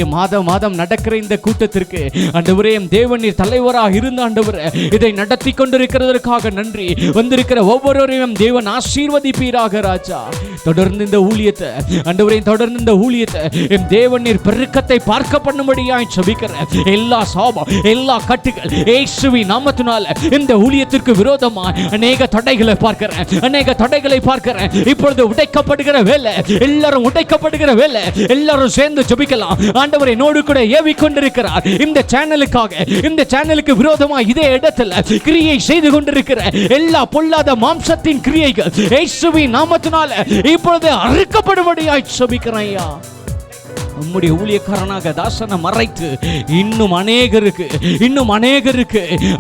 மாதம் நடக்கிற இந்த கூட்டத்திற்கு ஆண்டவரே தேவனீர் தலைவராக இருந்த ஆண்டவரே இதை நடத்தி கொண்டிருக்கிறதற்காக நன்றி. வந்திருக்கிற ஒவ்வொருவரையும் தேவன் ஆசீர்வதிப்பீராக ராஜா. தொடர்ந்து இந்த ஊழியத்தை ஆண்டவரே, தொடர்ந்து இந்த ஊழியத்தை என் தேவனீர் பெருக்கத்தை பார்க்க பண்ணும்படியாய் ஜெபிக்கிறேன். எல்லா சாபம், எல்லா கட்டுகள் இயேசுவின் நாமத்தினால இந்த ஊழியத்திற்கு விரோதமாய் அநேக தடைகளை பார்க்கிறேன். இப்பொழுது உடைக்கப்படுகிற வேலை, எல்லாரும் உடைக்கப்படுகிற வேலை, எல்லாரும் சேர்ந்து ஜெபிக்கலாம். ஆண்டவர் என்னோடு கூட ஏவிக் கொண்டிருக்கிறார். இந்த சேனலுக்கு விரோதமாக இதே இடத்துல கிரியை செய்து கொண்டிருக்கிற எல்லா பொல்லாத மாம்சத்தின் கிரியைகள் இயேசுவின் நாமத்தினால இப்பொழுது அறுக்கப்படும்படியாய் ஜெபிக்கிறேன் ஐயா. உம்முடைய ஊழியக்காரனாக தாசனை மறைத்து இன்னும் அநேகருக்கு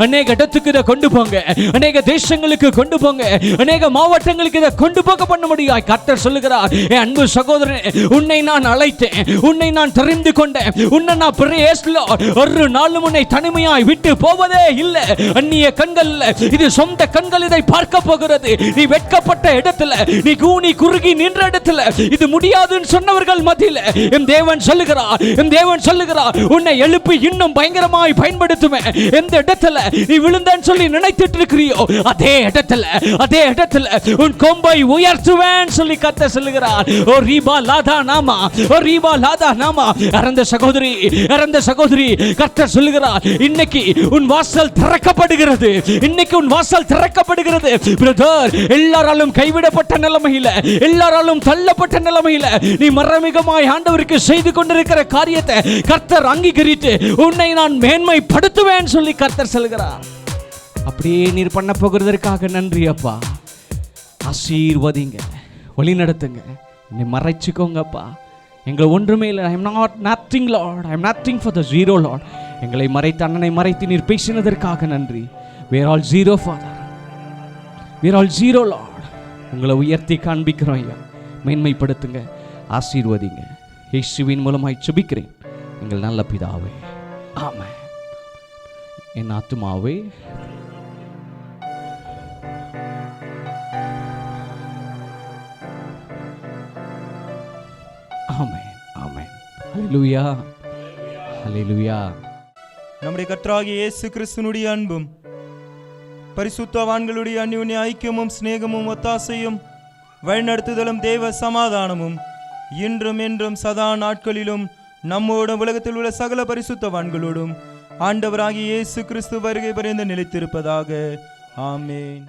அநேக இடத்துக்கு இதை கொண்டு போங்க, அநேக தேசங்களுக்கு கொண்டு போங்க, அநேக மாவட்டங்களுக்கு இதை கொண்டு போக பண்ண முடியாது. கர்த்தர் சொல்லுகிறார், என் அன்பு சகோதரனே, உன்னை நான் அழைத்தேன், உன்னை நான் தெரிந்து கொண்டேன், உன்னை நான் ஒரு நாளும் உன்னை தனிமையாய் விட்டு போவதே இல்லை. அந்நிய கண்கள் இது சொந்த கண்கள் இதை பார்க்க போகிறது. நீ வெட்கப்பட்ட இடத்துல, நீ கூனி குறுகி நின்ற இடத்துல, இது முடியாதுன்னு சொன்னவர்கள் மத்தியில் என் தேவன் சொல்லுகிறார், என் தேவன் சொல்லுகிறார், உன்னை எழுப்பி இன்னும் பயங்கரமாய் பயன்படுத்துவேன். எந்த இடத்துல நீ விழுந்தேன்னு சொல்லி நினைத்துட்டு இருக்கிறியோ அதே இடத்துல உன் கொம்பை உயர்த்துவேன் சொல்லி கர்த்தர் சொல்லுகிறார். ஓ ரீபா லாதா நாமா, ஓ ரீபா லாதா நாமா. இறந்த சகோதரி கர்த்தர் சொல்லுகிறார், இன்னைக்கு உன் வாசல் திறக்கப்படுகிறது, இன்னைக்கு உன் வாசல் திறக்கப்படுகிறது. பிரதர், எல்லாராலும் கைவிடப்பட்ட நிலைமையில, எல்லாராலும் தள்ளப்பட்ட நிலைமையில நீ மரமிகமாய் ஆண்டவருக்கு செய்து கொண்டிருக்கிற காரியத்தை கர்த்தர் அங்கீகரித்து உன்னை நான் மேன்மைப்படுத்துவேன் சொல்லி கர்த்தர் சொல்கிறார். அப்படியே நீர் பண்ண போகிறதற்காக நன்றி அப்பா. ஆசீர்வதிங்க, வழி நடத்துங்க, என்னை மறைச்சுக்கோங்கப்பா. எங்களை ஒன்றுமே இல்லை. I am not nothing Lord, I am nothing for the zero Lord. எங்களை மறைத்து அண்ணனை மறைத்து நீர் பேசினதற்காக நன்றி. வேர் ஆல் ஜீரோ ஃபாதர், வேர் ஆல் ஜீரோ லார்ட். உங்களை உயர்த்தி காண்பிக்கிறோம் ஐயா, மேன்மைப்படுத்துங்க, ஆசீர்வதிங்க. இயேசுவின் மூலமாய் ஜெபிக்கிறேன் எங்கள் நல்ல பிதாவே, ஆமென். என் ஆத்துமாவே ஆமென், ஆமென். ஹல்லேலூயா, ஹல்லேலூயா. நம்முடைய கர்த்தராகிய இயேசு கிறிஸ்துவினுடைய அன்பும் பரிசுத்தவான்களுடைய அந்யோன்ய ஐக்கியமும் சிநேகமும் ஒத்தாசையும் வழிநடத்துதலும் தேவ சமாதானமும் இன்றும் என்றும் சதா நாட்களிலும் நம்மோடும் உலகத்தில் உள்ள சகல பரிசுத்தவான்களோடும் ஆண்டவராகிய இயேசு கிறிஸ்து வருகை பரிந்து நிலைத்திருப்பதாக. ஆமென்.